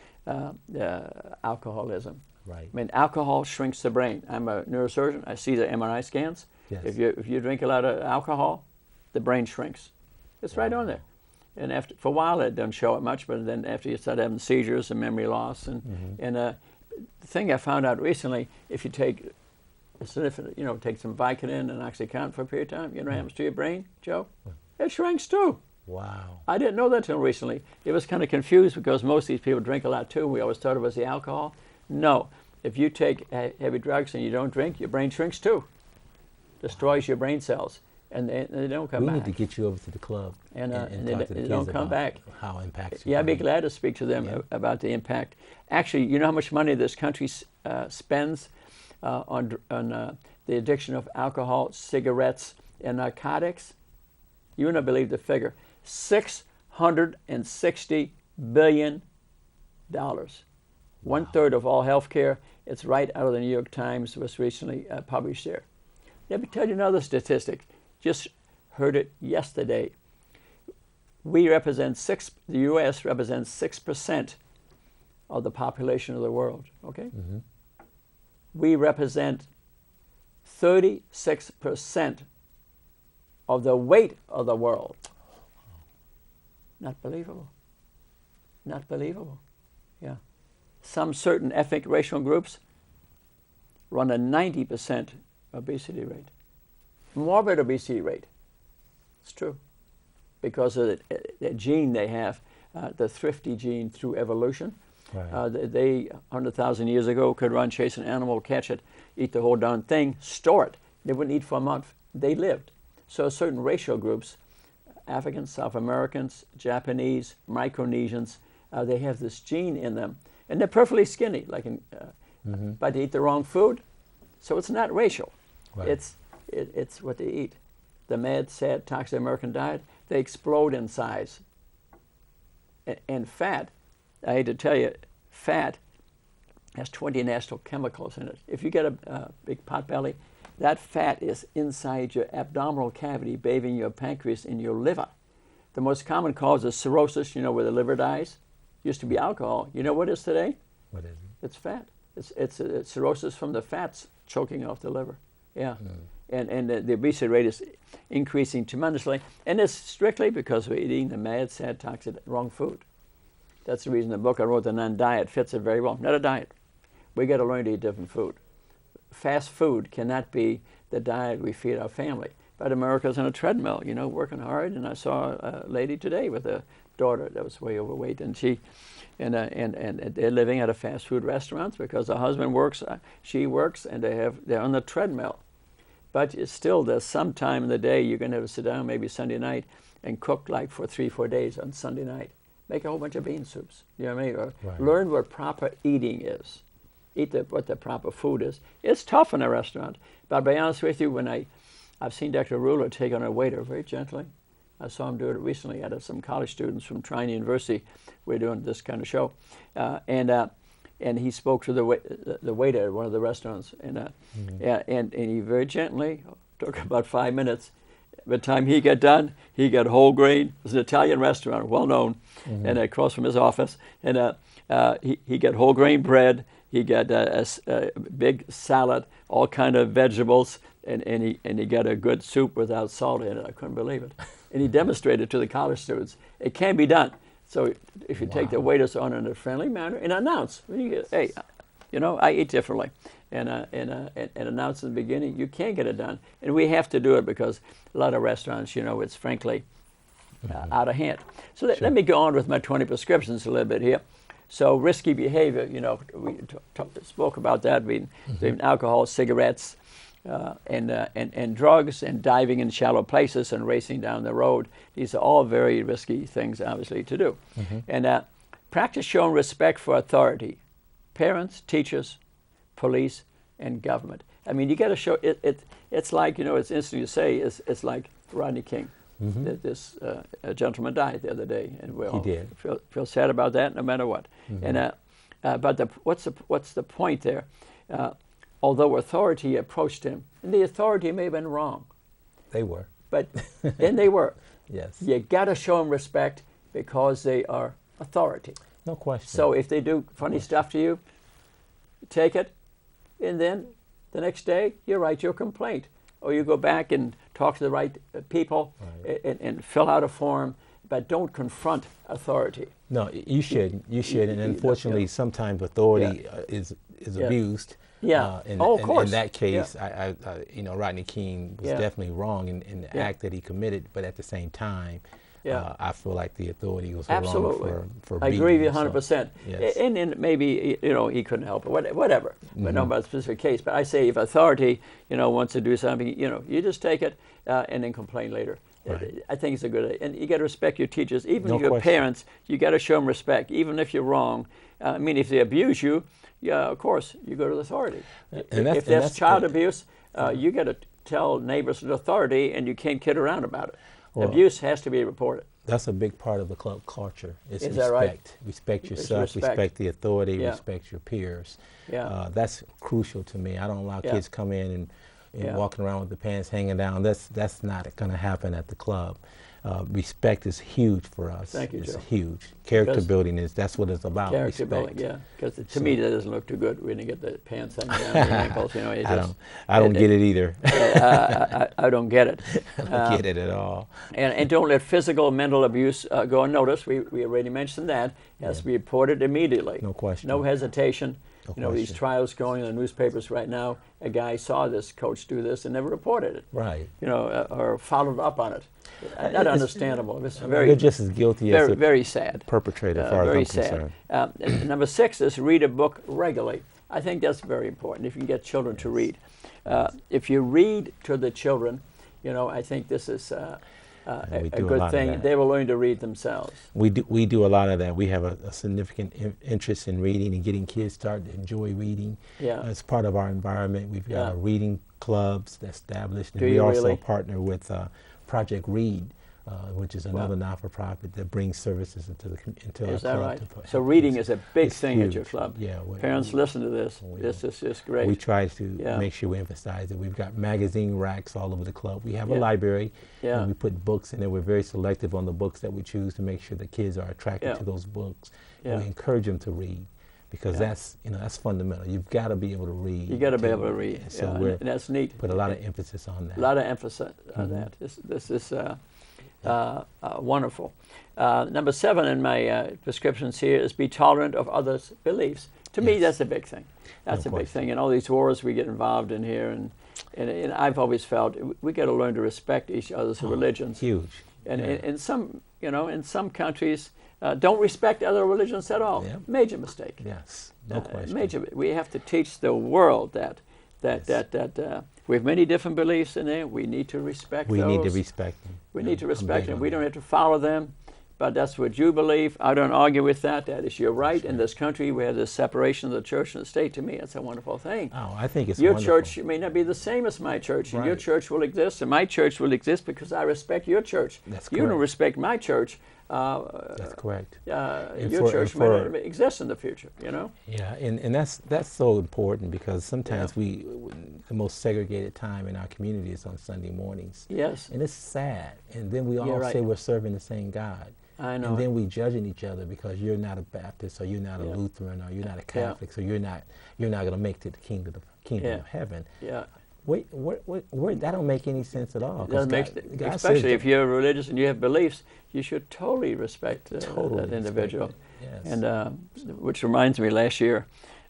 alcoholism. Right. I mean, alcohol shrinks the brain. I'm a neurosurgeon. I see the MRI scans. Yes. If you drink a lot of alcohol, the brain shrinks. It's right on there. And for a while it doesn't show it much, but then after you start having seizures and memory loss, and the thing I found out recently, if you take take some Vicodin and OxyContin for a period of time, you know what happens to your brain, Joe? It shrinks too. Wow. I didn't know that till recently. It was kind of confused because most of these people drink a lot too. We always thought it was the alcohol. No. If you take heavy drugs and you don't drink, your brain shrinks too. Destroys your brain cells. And they don't come We back. need to get you over to the club And talk they to the kids don't come about back. how it impacts you. Yeah, I'd be glad to speak to them about the impact. Actually, you know how much money this country spends on the addiction of alcohol, cigarettes, and narcotics? You wouldn't believe the figure. $660 billion. 1/3 of all health care. It's right out of the New York Times, was recently published there. Let me tell you another statistic. Just heard it yesterday. The U.S. represents 6% of the population of the world, okay? We represent 36% of the weight of the world. Not believable. Not believable. Yeah. Some certain ethnic racial groups run a 90% obesity rate, morbid obesity rate. It's true, because of the gene they have, the thrifty gene through evolution. Right. They 100,000 years ago could run, chase an animal, catch it, eat the whole darn thing, store it. They wouldn't eat for a month. They lived. So certain racial groups, Africans, South Americans, Japanese, Micronesians, they have this gene in them, and they're perfectly skinny, like but they eat the wrong food, so it's not racial. Right. It's what they eat. The mad, sad, toxic American diet, they explode in size. And fat, I hate to tell you, fat has 20 natural chemicals in it. If you get a big pot belly, that fat is inside your abdominal cavity, bathing your pancreas and your liver. The most common cause is cirrhosis, where the liver dies. Used to be alcohol. You know what it is today? What is it? It's fat. It's cirrhosis from the fats choking off the liver. Yeah. And the obesity rate is increasing tremendously. And it's strictly because we're eating the mad, sad, toxic, wrong food. That's the reason the book I wrote, The Non-Diet, fits it very well. Not a diet. We got to learn to eat different food. Fast food cannot be the diet we feed our family. But America's on a treadmill, working hard. And I saw a lady today with a daughter that was way overweight, and and they're living at a fast food restaurant because the husband works, she works, and they're on the treadmill. But it's still, there's some time in the day you're going to have to sit down, maybe Sunday night, and cook like for 3-4 days on Sunday night. Make a whole bunch of bean soups. You know what I mean? Or Right. learn what proper eating is. Eat what the proper food is. It's tough in a restaurant. But I'll be honest with you, when I've seen Dr. Ruler take on a waiter very gently. I saw him do it recently. I had some college students from Trine University. We're doing this kind of show. And he spoke to the waiter at one of the restaurants. And he very gently, took about 5 minutes. By the time he got done, he got whole grain. It was an Italian restaurant, well known, and across from his office. And he got whole grain bread. He got a big salad, all kind of vegetables, and he got a good soup without salt in it. I couldn't believe it. And he demonstrated to the college students it can be done. So if you take the waiters on in a friendly manner and announce, hey, I eat differently, and announce in the beginning, you can get it done. And we have to do it because a lot of restaurants, it's frankly out of hand. So let me go on with my 20 prescriptions a little bit here. So risky behavior, we spoke about that, being alcohol, cigarettes, and drugs, and diving in shallow places and racing down the road. These are all very risky things, obviously, to do. And practice showing respect for authority, parents, teachers, police, and government. I mean, you got to show it. It's like, it's interesting to say, it's like Rodney King. This gentleman died the other day, and we all feel sad about that, no matter what. And but what's the point there? Although authority approached him, and the authority may have been wrong. They were. But and they were. Yes. You got to show them respect because they are authority. No question. So if they do funny stuff to you, take it, and then the next day you write your complaint, or you go back and talk to the right people and fill out a form, but don't confront authority. No, you shouldn't. You shouldn't. And unfortunately, sometimes authority is abused. Yeah. Of course. In that case, Rodney King was definitely wrong in the act that he committed, but at the same time, I feel like the authority was wrong for beating I agree with you him. 100%. Yes. And maybe, he couldn't help it, whatever. But not about a specific case. But I say if authority, wants to do something, you just take it and then complain later. Right. I think it's a good idea. And you got to respect your teachers. Even your question. parents, you got to show them respect, even if you're wrong. If they abuse you, of course, you go to the authority. If there's child abuse, you got to tell neighbors and authority, and you can't kid around about it. Well, abuse has to be reported. That's a big part of the club culture. It's Is respect. that right? Respect yourself, respect the authority, respect your peers. Yeah. That's crucial to me. I don't allow kids come in and walking around with the pants hanging down. That's not going to happen at the club. Respect is huge for us. Thank you, it's Joe. huge. Character building that's what it's about. Character respect. building, because to me that doesn't look too good when you get the pants hanging down the ankles. I don't get it either. I don't get it. I don't get it at all. And don't let physical, mental abuse go unnoticed. We already mentioned that. It has to be reported immediately. No question. No hesitation. No You know, these question. trials going in the newspapers right now. A guy saw this coach do this and never reported it. Right. You know, or followed up on it. Not It's- understandable. It's I mean, very, they're just as guilty as very, the very sad. perpetrator, as far as Very I'm sad. concerned. And number 6 is read a book regularly. I think that's very important if you can get children to read. If you read to the children, you know, I think this is a do a good lot of thing. that. They will learn to read themselves. We do a lot of that. We have a significant interest in reading and getting kids started to enjoy reading. Yeah. As part of our environment, we've got Yeah. our reading clubs that's established, and Do we you also really? partner with Project Read, which is another not-for-profit that brings services into our Is that club. right? to So reading is a big it's thing at huge. your club. Yeah. Parents, listen to this. we- This is just great. We try to Yeah. make sure we emphasize that we've got magazine racks all over the club. We have Yeah. a library, Yeah. and we put books in there. We're very selective on the books that we choose to make sure the kids are attracted Yeah. to those books. Yeah. And we encourage them to read because Yeah. that's fundamental. You've got to be able to read. You got to be able to read. And so Yeah, we and that's neat. put a lot of emphasis on that. A lot of emphasis on Mm-hmm. that. This is wonderful. Number 7 in my prescriptions here is be tolerant of others' beliefs. To me, Yes. that's a big thing. That's No a big question. thing. And all these wars we get involved in here, and I've always felt we got to learn to respect each other's religions. Huge. And Yeah. in some, you know, in some countries, don't respect other religions at all. Yeah. Major mistake. Yes, no question. Major. We have to teach the world that we have many different beliefs in there. We need to respect We those. need to respect them. We need to I'm respect big them. on We that. don't have to follow them, but that's what you believe. I don't argue with that. That is your right. In this country, we have this separation of the church and the state. To me, that's a wonderful thing. Oh, I think it's Your wonderful. church may not be the same as my church, and your Right. church will exist, and my church will exist because I respect your church. That's You don't correct. respect my church. That's correct. And Your for- church and may for- not exist in the future. You know. Yeah, and that's so important because sometimes the most segregated time in our community is on Sunday mornings. Yes. And it's sad. And then we all You're say right. we're serving the same God. I know. And then we judging each other because you're not a Baptist or you're not a Yeah. Lutheran or you're not a Yeah. Catholic, so you're not going to make it to the kingdom Yeah. of heaven. Yeah. Wait, that don't make any sense at all. 'cause That makes, God especially says if you're religious and you have beliefs, you should totally respect Totally that individual. respect it, yes. And which reminds me, last year,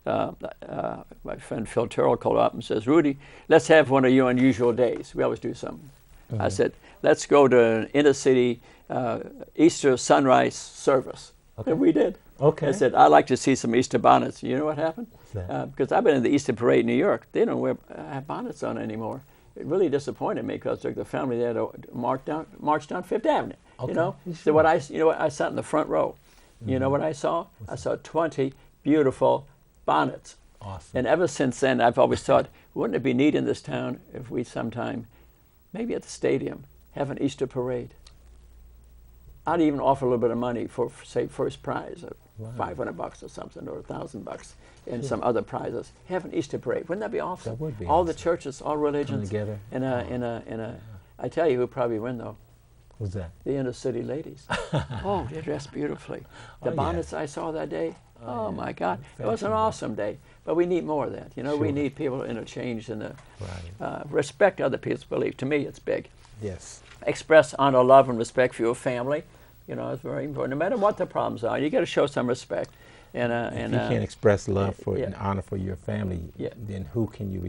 my friend Phil Terrell called up and says, "Rudy, let's have one of your unusual days. We always do something." I said, "Let's go to an inner city Easter sunrise service." Okay. And we did. Okay. I said, "I'd like to see some Easter bonnets." You know what happened? that? Because I've been in the Easter parade in New York. They don't have bonnets on anymore. It really disappointed me because the family there to march down Fifth Avenue. Okay, You know, you so I sat in the front row. You know what I saw? I saw 20 beautiful bonnets. Awesome. And ever since then, I've always thought, wouldn't it be neat in this town if we sometime, maybe at the stadium, have an Easter parade? I'd even offer a little bit of money for say, first prize, Wow. $500 or something, or $1,000, and some other prizes. Have an Easter parade. Wouldn't that be awesome? That would be all the awesome. churches, all religions, together. I tell you who probably win though. Who's that? The inner city ladies. Oh, they dress beautifully. The Oh, yeah. bonnets I saw that day. Oh, yeah. my God, it was an Fashionable. awesome day. But we need more of that. You know, we Sure. need people to interchange and Right. respect other people's belief. To me, it's big. Yes. Express honor, love, and respect for your family. You know, it's very important. No matter what the problems are, you got to show some respect. If you can't express love for yeah. and honor for your family, Yeah. then who can you do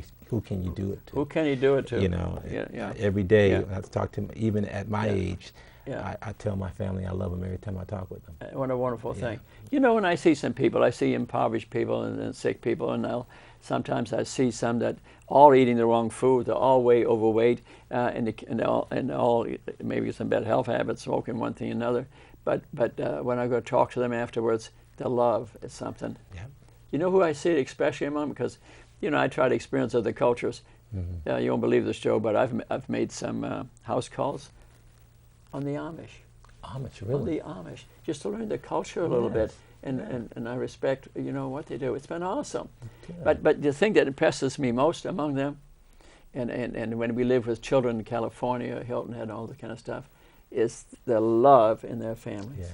it to? who can you do it to? You know, Yeah. every day Yeah. I talk to them, even at my Yeah. age, Yeah. I tell my family I love them every time I talk with them. What a wonderful Yeah. thing. You know, when I see some people, I see impoverished people and sick people, and sometimes I see some that all eating the wrong food, they're all way overweight, and all maybe some bad health habits, smoking one thing or another. But when I go talk to them afterwards, the love is something. Yeah. You know who I see it especially among? Because, you know, I try to experience other cultures. Mm-hmm. You won't believe this, Joe, but I've made some house calls on the Amish. Amish, On really? the Amish, just to learn the culture a little bit, Yes. and I respect, you know, what they do. It's been awesome. Good. But the thing that impresses me most among them, and when we live with children in California, Hilton Head, all that kind of stuff, is the love in their families.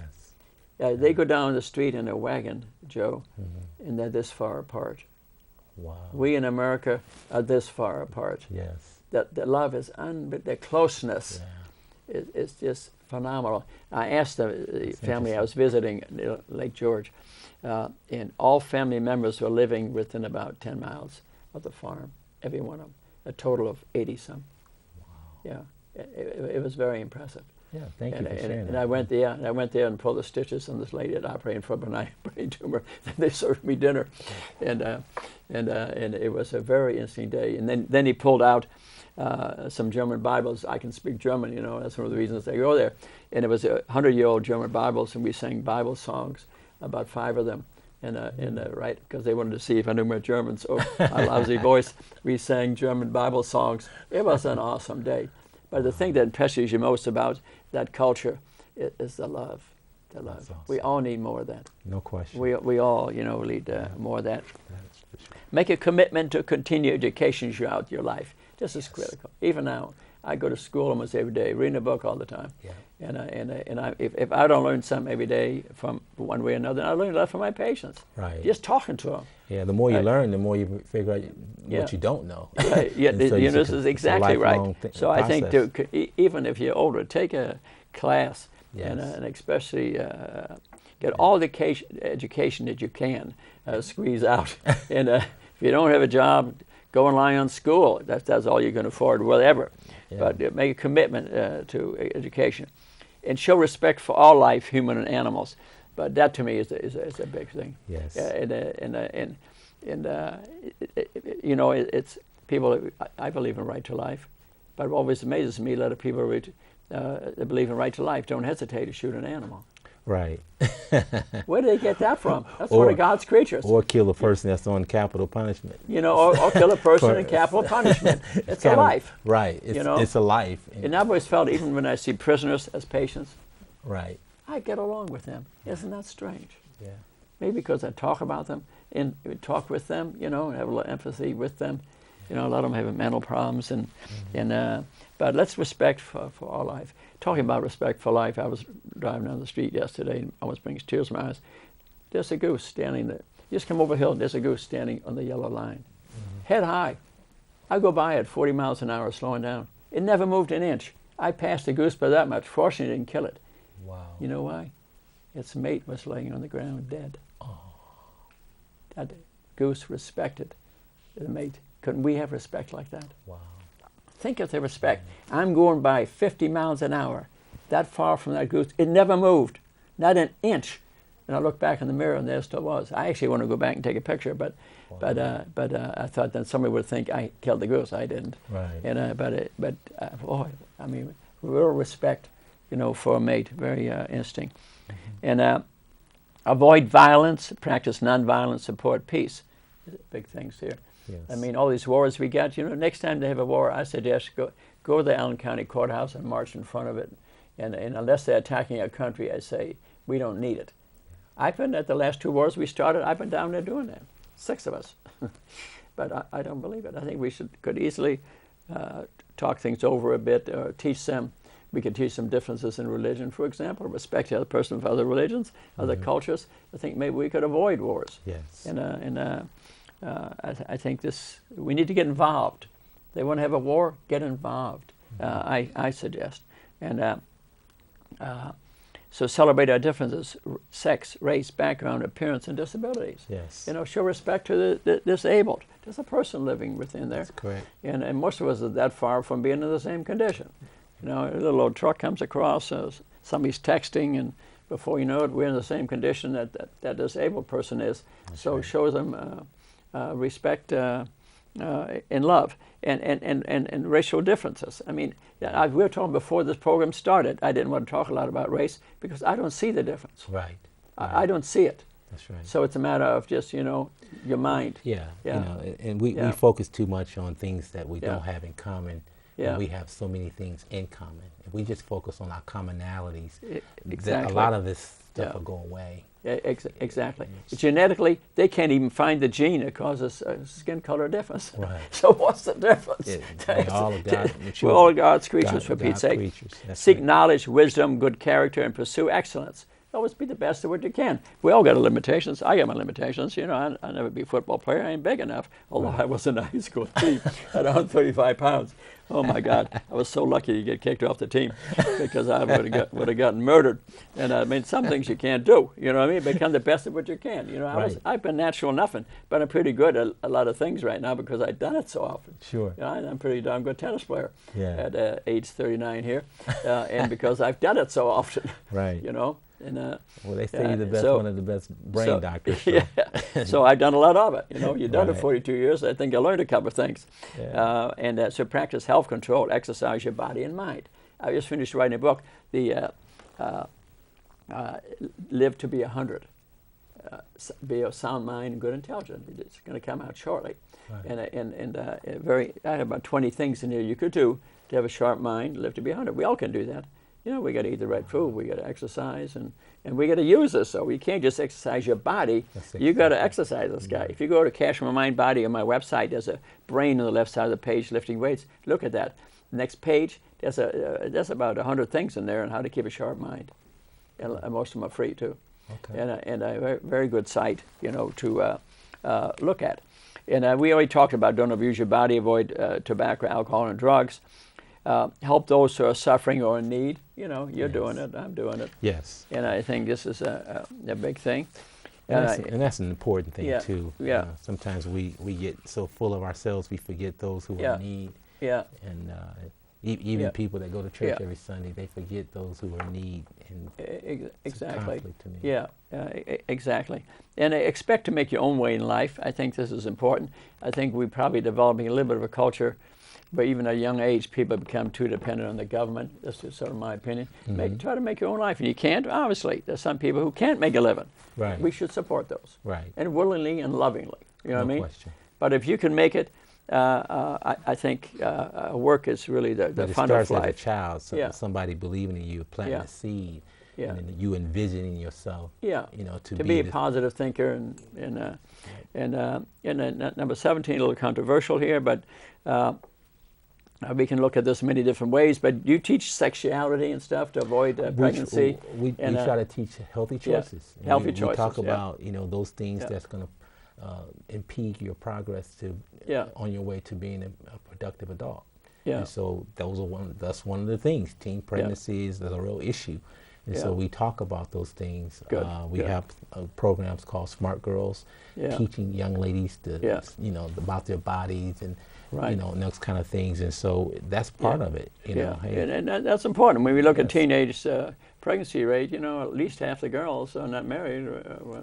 Yes. They go down the street in a wagon, Joe, Mhm. and they're this far apart. Wow. We in America are this far apart. Yes. The love is, the closeness Yeah. it's just phenomenal. I asked the family I was visiting, Lake George, and all family members were living within about 10 miles of the farm, every one of them, a total of 80-some. Wow. Yeah, it was very impressive. Yeah, thank you for sharing And that. I went there and pulled the stitches on this lady that operated for a benign brain tumor. They served me dinner, and it was a very interesting day. And then he pulled out some German Bibles. I can speak German, you know. That's one of the reasons they go there. And it was 100-year-old German Bibles, and we sang Bible songs, about 5 of them. Right, because they wanted to see if I knew my German. So my lousy voice, we sang German Bible songs. It was an awesome day. But the thing that impresses you most about that culture is the love. The love. Awesome. We all need more of that. No question. We all, you know, need more of that. That's for sure. Make a commitment to continue education throughout your life. This is critical. Even now, I go to school almost every day, reading a book all the time. Yeah. And if I don't learn something every day from one way or another, I learn a lot from my patients. Right. Just talking to them. Yeah, the more you Right. learn, the more you figure out Yeah. what you don't know. Right. Yeah, And so you know, it's this is a exactly lifelong right. So I think process. even if you're older, take a class and Yes. especially get all the education that you can squeeze out. And if you don't have a job, go and lie on school. That's all you can afford, whatever. Yeah. But make a commitment to education, and show respect for all life, human and animals. But that to me is a big thing. Yes. You know, it's people. I believe in right to life, but it always amazes me a lot of people that believe in right to life don't hesitate to shoot an animal. Right. Where do they get that from? That's Or- one of God's creatures. Or kill a person that's on capital punishment. You know, or kill a person For- in capital punishment. It's a kind of- life. Right. It's, You know? it's a life. And I've always felt, even when I see prisoners as patients, Right. I get along with them. Isn't that strange? Yeah. Maybe because I talk about them and talk with them, you know, and have a little empathy with them. You know, a lot of them have mental problems, but let's respect for all life. Talking about respect for life, I was driving down the street yesterday and almost brings tears to my eyes. There's a goose standing there. You just come over a hill, there's a goose standing on the yellow line, head high. I go by at 40 miles an hour, slowing down. It never moved an inch. I passed the goose by that much. Fortunately, I didn't kill it. Wow. You know why? Its mate was laying on the ground dead. That goose respected the mate. Couldn't we have respect like that? Wow. Think of the respect. I'm going by 50 miles an hour, that far from that goose. It never moved, not an inch. And I looked back in the mirror, and there it still was. I actually want to go back and take a picture, but I thought that somebody would think I killed the goose. I didn't. Right. And boy, I mean, real respect, you know, for a mate. Very interesting. And avoid violence. Practice nonviolence. Support peace. Big things here. Yes. I mean, all these wars we got, you know, next time they have a war, I suggest go to the Allen County Courthouse and march in front of it. And unless they're attacking our country, I say, we don't need it. I've been at the last 2 wars we started, I've been down there doing that. 6 of us. But I don't believe it. I think we could easily talk things over a bit, or teach them. We could teach them differences in religion, for example, respect the other person of other religions, other cultures. I think maybe we could avoid wars. Yes. I think we need to get involved. They want to have a war, get involved, I suggest. And so celebrate our differences, sex, race, background, appearance, and disabilities. Yes. You know, show respect to the disabled. There's a person living within there. That's correct. And most of us are that far from being in the same condition. You know, a little old truck comes across, somebody's texting, and before you know it, we're in the same condition that disabled person is. That's so right. show them respect and love and racial differences. I mean, we were talking before this program started, I didn't want to talk a lot about race because I don't see the difference. Right. I don't see it. That's right. So it's a matter of just, you know, your mind. Yeah. Yeah. You know, and we Yeah. focus too much on things that we Yeah. don't have in common. Yeah. And we have so many things in common. If we just focus on our commonalities, Exactly. a lot of this stuff Yeah. will go away. Yeah, exactly. Genetically, they can't even find the gene that causes a skin color difference. Right. So what's the difference? We all are God, We're all God's creatures, for Pete's sake. creatures. That's Seek right. knowledge, wisdom, good character, and pursue excellence. always be the best at what you can. We all got our limitations. I got my limitations. You know, I'll never be a football player. I ain't big enough. Although I was in a high school team at 135 pounds. Oh my God, I was so lucky to get kicked off the team because I would have gotten murdered. And I mean, some things you can't do. You know what I mean? Become the best at what you can. You know, I've been natural nothing, but I'm pretty good at a lot of things right now because I've done it so often. Sure. You know, I'm a pretty darn good tennis player at age 39 here, and because I've done it so often. Right. You know. And, well, they say you're the best, one of the best brain doctors. So. Yeah. So I've done a lot of it. You know, you've done it Right. 42 years. I think I learned a couple of things. Yeah. So practice health control, exercise your body and mind. I just finished writing a book, Live to be 100. Be of sound mind and good intelligence. It's going to come out shortly. Right. I have about 20 things in here you could do to have a sharp mind, live to be 100. We all can do that. You know, we got to eat the right food, we got to exercise, and we got to use this. So you can't just exercise your body, you got to exercise this guy. If you go to Cashman Mind Body on my website, there's a brain on the left side of the page lifting weights. Look at that. Next page, there's about 100 things in there on how to keep a sharp mind. And most of them are free too. Okay. And a very, very good site, you know, to look at. And we already talked about don't abuse your body, avoid tobacco, alcohol, and drugs. Help those who are suffering or in need. You know, you're doing it, I'm doing it. Yes. And I think this is a big thing. And that's an important thing too. Yeah. Sometimes we get so full of ourselves we forget those who are in need. Yeah. And even people that go to church every Sunday, they forget those who are in need. And exactly. It's a conflict to me. Yeah. Exactly. And expect to make your own way in life. I think this is important. I think we're probably developing a little bit of a culture. But even at a young age, people become too dependent on the government. This is sort of my opinion. Try to make your own life. And you can't, obviously. There's some people who can't make a living. Right. We should support those. Right. And willingly and lovingly. You know what I mean? No question. But if you can make it, I think work is really the fun of life. It starts as a child, somebody believing in you, planting a seed, and then you envisioning yourself, you know, to be a positive thinker. And number 17, a little controversial here, but we can look at this many different ways, but you teach sexuality and stuff to avoid pregnancy. We try to teach healthy choices. Yeah, healthy choices. We talk about those things that's going to impede your progress on your way to being a productive adult. Yeah. And so that's one of the things. Teen pregnancy is a real issue. And so we talk about those things. We have programs called Smart Girls, teaching young ladies to, about their bodies and and those kind of things. And so that's part of it. You know, and that's important. When we look at teenage pregnancy rate, at least half the girls are not married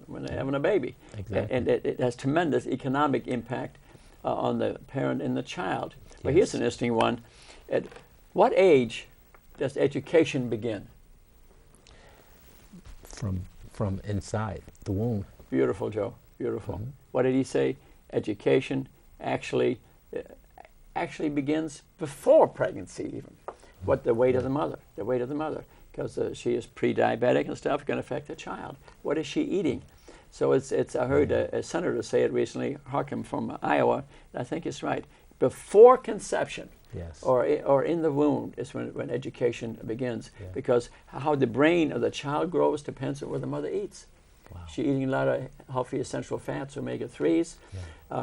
when they're having a baby. Exactly. And it has tremendous economic impact on the parent and the child. But here's an interesting one. At what age does education begin? From inside the womb. Beautiful, Joe. Beautiful. What did he say? Education actually begins before pregnancy even. What the weight of the mother, because she is pre-diabetic and stuff, going to affect the child. What is she eating? So I heard a senator say it recently, Harkin from Iowa, and I think it's right. Before conception, or in the womb is when education begins, because how the brain of the child grows depends on what the mother eats. Wow. She's eating a lot of healthy essential fats, omega-3s.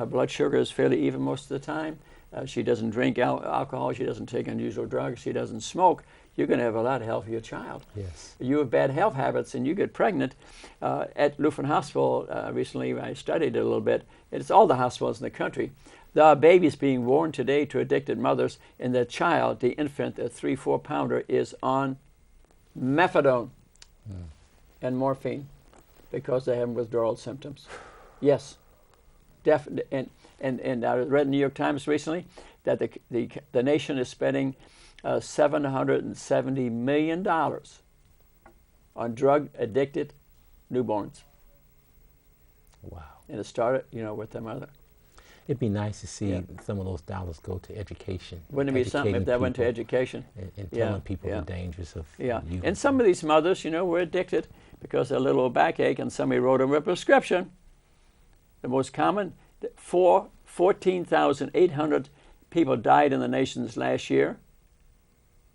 Blood sugar is fairly even most of the time. She doesn't drink alcohol. She doesn't take unusual drugs. She doesn't smoke. You're going to have a lot healthier child. Yes. You have bad health habits and you get pregnant. At Lutheran Hospital recently, I studied it a little bit. It's all the hospitals in the country. There are babies being born today to addicted mothers, and the child, the infant, the 3-4 pounder, is on methadone and morphine because they have withdrawal symptoms. Yes, definitely. And I read in the New York Times recently that the nation is spending $770 million on drug-addicted newborns. Wow. And it started, with their mother. It'd be nice to see some of those dollars go to education. Wouldn't it be something if that went to education? And telling people the dangers of using. And some of these mothers, were addicted because of a little backache and somebody wrote them a prescription. The most common, 14,800 people died in the nation last year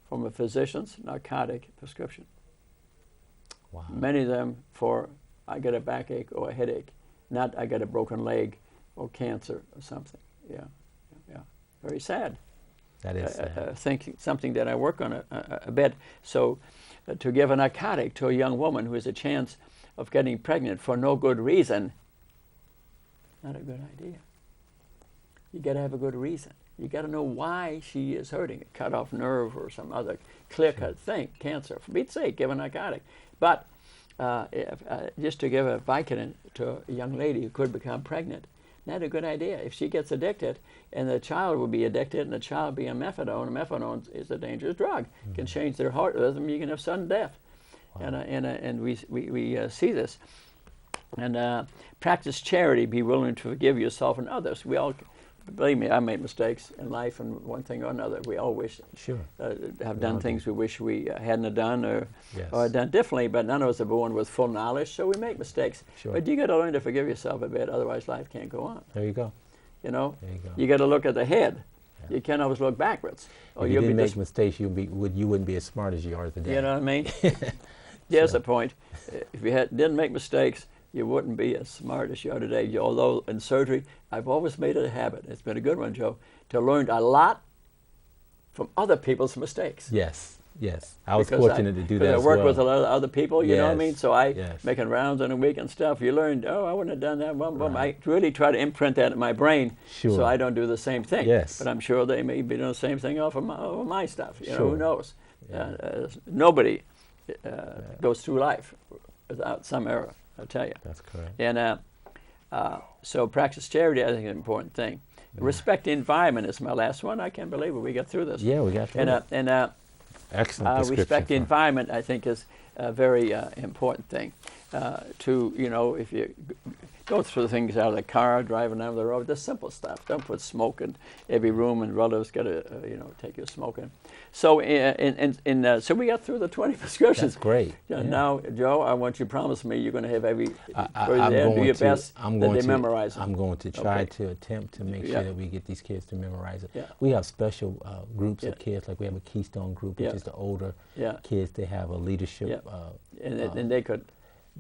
from a physician's narcotic prescription. Wow. Many of them for I got a backache or a headache, not I got a broken leg or cancer or something. Yeah, yeah, very sad. That is sad. Think something that I work on a bit. So to give a narcotic to a young woman who has a chance of getting pregnant for no good reason, not a good idea. You got to have a good reason. You got to know why she is hurting. A cut off nerve or some other clear-cut thing, cancer. For Pete's sake, give a narcotic. But just to give a Vicodin to a young lady who could become pregnant, not a good idea. If she gets addicted, and the child will be addicted, and the child be on methadone, and methadone is a dangerous drug. It can change their heart rhythm. You can have sudden death. Wow. And we see this. And practice charity. Be willing to forgive yourself and others. We all, believe me, I made mistakes in life, and one thing or another. We all wish have done things we wish we hadn't have done or done differently. But none of us are born with full knowledge, so we make mistakes. Sure. But you got to learn to forgive yourself a bit, otherwise life can't go on. There you go. You know, there you go. You got to look at the head. Yeah. You can't always look backwards. Or if you didn't make mistakes, you wouldn't be as smart as you are today. You know what I mean? There's the point. If you didn't make mistakes, you wouldn't be as smart as you are today. Although in surgery, I've always made it a habit. It's been a good one, Joe, to learn a lot from other people's mistakes. Yes. Yes, I was fortunate to do that as well. I work with a lot of other people, you know what I mean? So I, yes. making rounds in a week and stuff, you learn, oh, I wouldn't have done that. Boom, boom. I really try to imprint that in my brain so I don't do the same thing. Yes. But I'm sure they may be doing the same thing off of my stuff. You know, who knows? Nobody goes through life without some error, I'll tell you. That's correct. And so practice charity, I think, is an important thing. Respect the environment is my last one. I can't believe it. We got through this. Yeah, we got through it. Excellent respect the environment, I think, is a very important thing. To, you know, if you go through things out of the car, driving down the road, the simple stuff. Don't put smoke in every room, and relatives got to, you know, take your smoking. So, so we got through the 20 prescriptions. That's great. Now, Joe, I want you to promise me you're going to have every. I'm going do your to, best I'm that going they to memorize it. I'm going to try to attempt to make sure that we get these kids to memorize it. We have special groups of kids, like we have a Keystone group, which is the older kids. They have a leadership. And they could.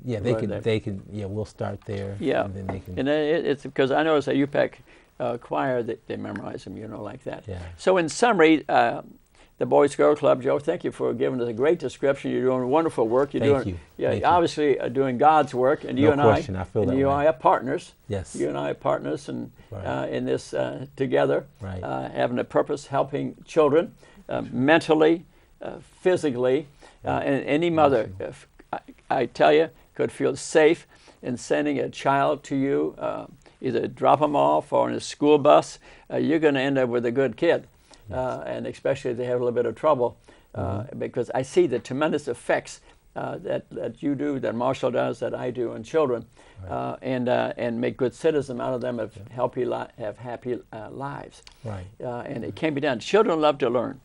Yeah, they can. Yeah, we'll start there. Yeah, and then they can. And it's because I notice at UPEC choir that they memorize them, you know, like that. Yeah. So in summary, the Boys Girls Club, Joe, thank you for giving us a great description. You're doing wonderful work. Thank you. Yeah, Thank obviously doing God's work, and you and question. I feel and that you way. and I are partners. Yes. You and I are partners, and in this together, having a purpose, helping children mentally, physically, and any mother, I tell you, could feel safe in sending a child to you, either drop them off or in a school bus. You're going to end up with a good kid, and especially if they have a little bit of trouble, because I see the tremendous effects that you do, that Marshall does, that I do on children, and make good citizens out of them, have happy lives. Right. And it can be done. Children love to learn.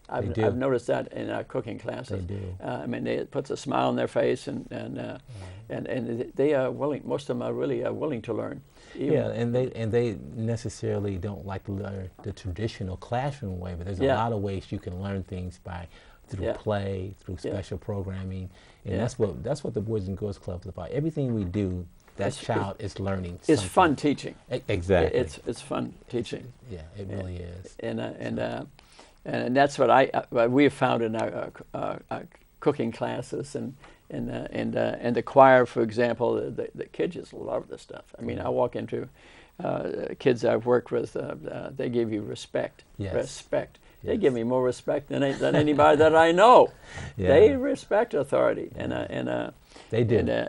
I've noticed that in our cooking classes. They do. I mean, it puts a smile on their face, and they are willing. Most of them are really willing to learn. Yeah, and they necessarily don't like to learn the traditional classroom way, but there's a lot of ways you can learn things through play, through special programming, and that's what the Boys and Girls Club is about. Everything we do, that child is learning. It's fun teaching. Exactly. It's fun teaching. Yeah, it really is. And that's what we have found in our cooking classes and the choir, for example. The kids just love this stuff. I mean, I walk into kids I've worked with. They give you respect. Yes. Respect. Yes. They give me more respect than anybody that I know. They respect authority, and they do.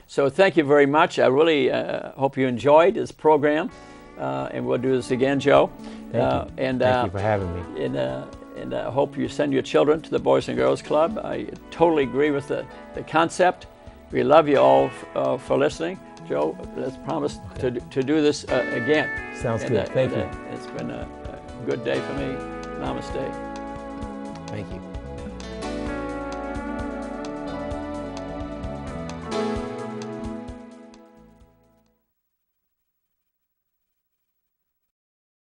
So thank you very much. I really hope you enjoyed this program. And we'll do this again, Joe. Thank you. Thank you for having me. And I hope you send your children to the Boys and Girls Club. I totally agree with the concept. We love you all for listening. Joe, let's promise to do this again. Sounds good. Thank you. It's been a good day for me. Namaste. Thank you.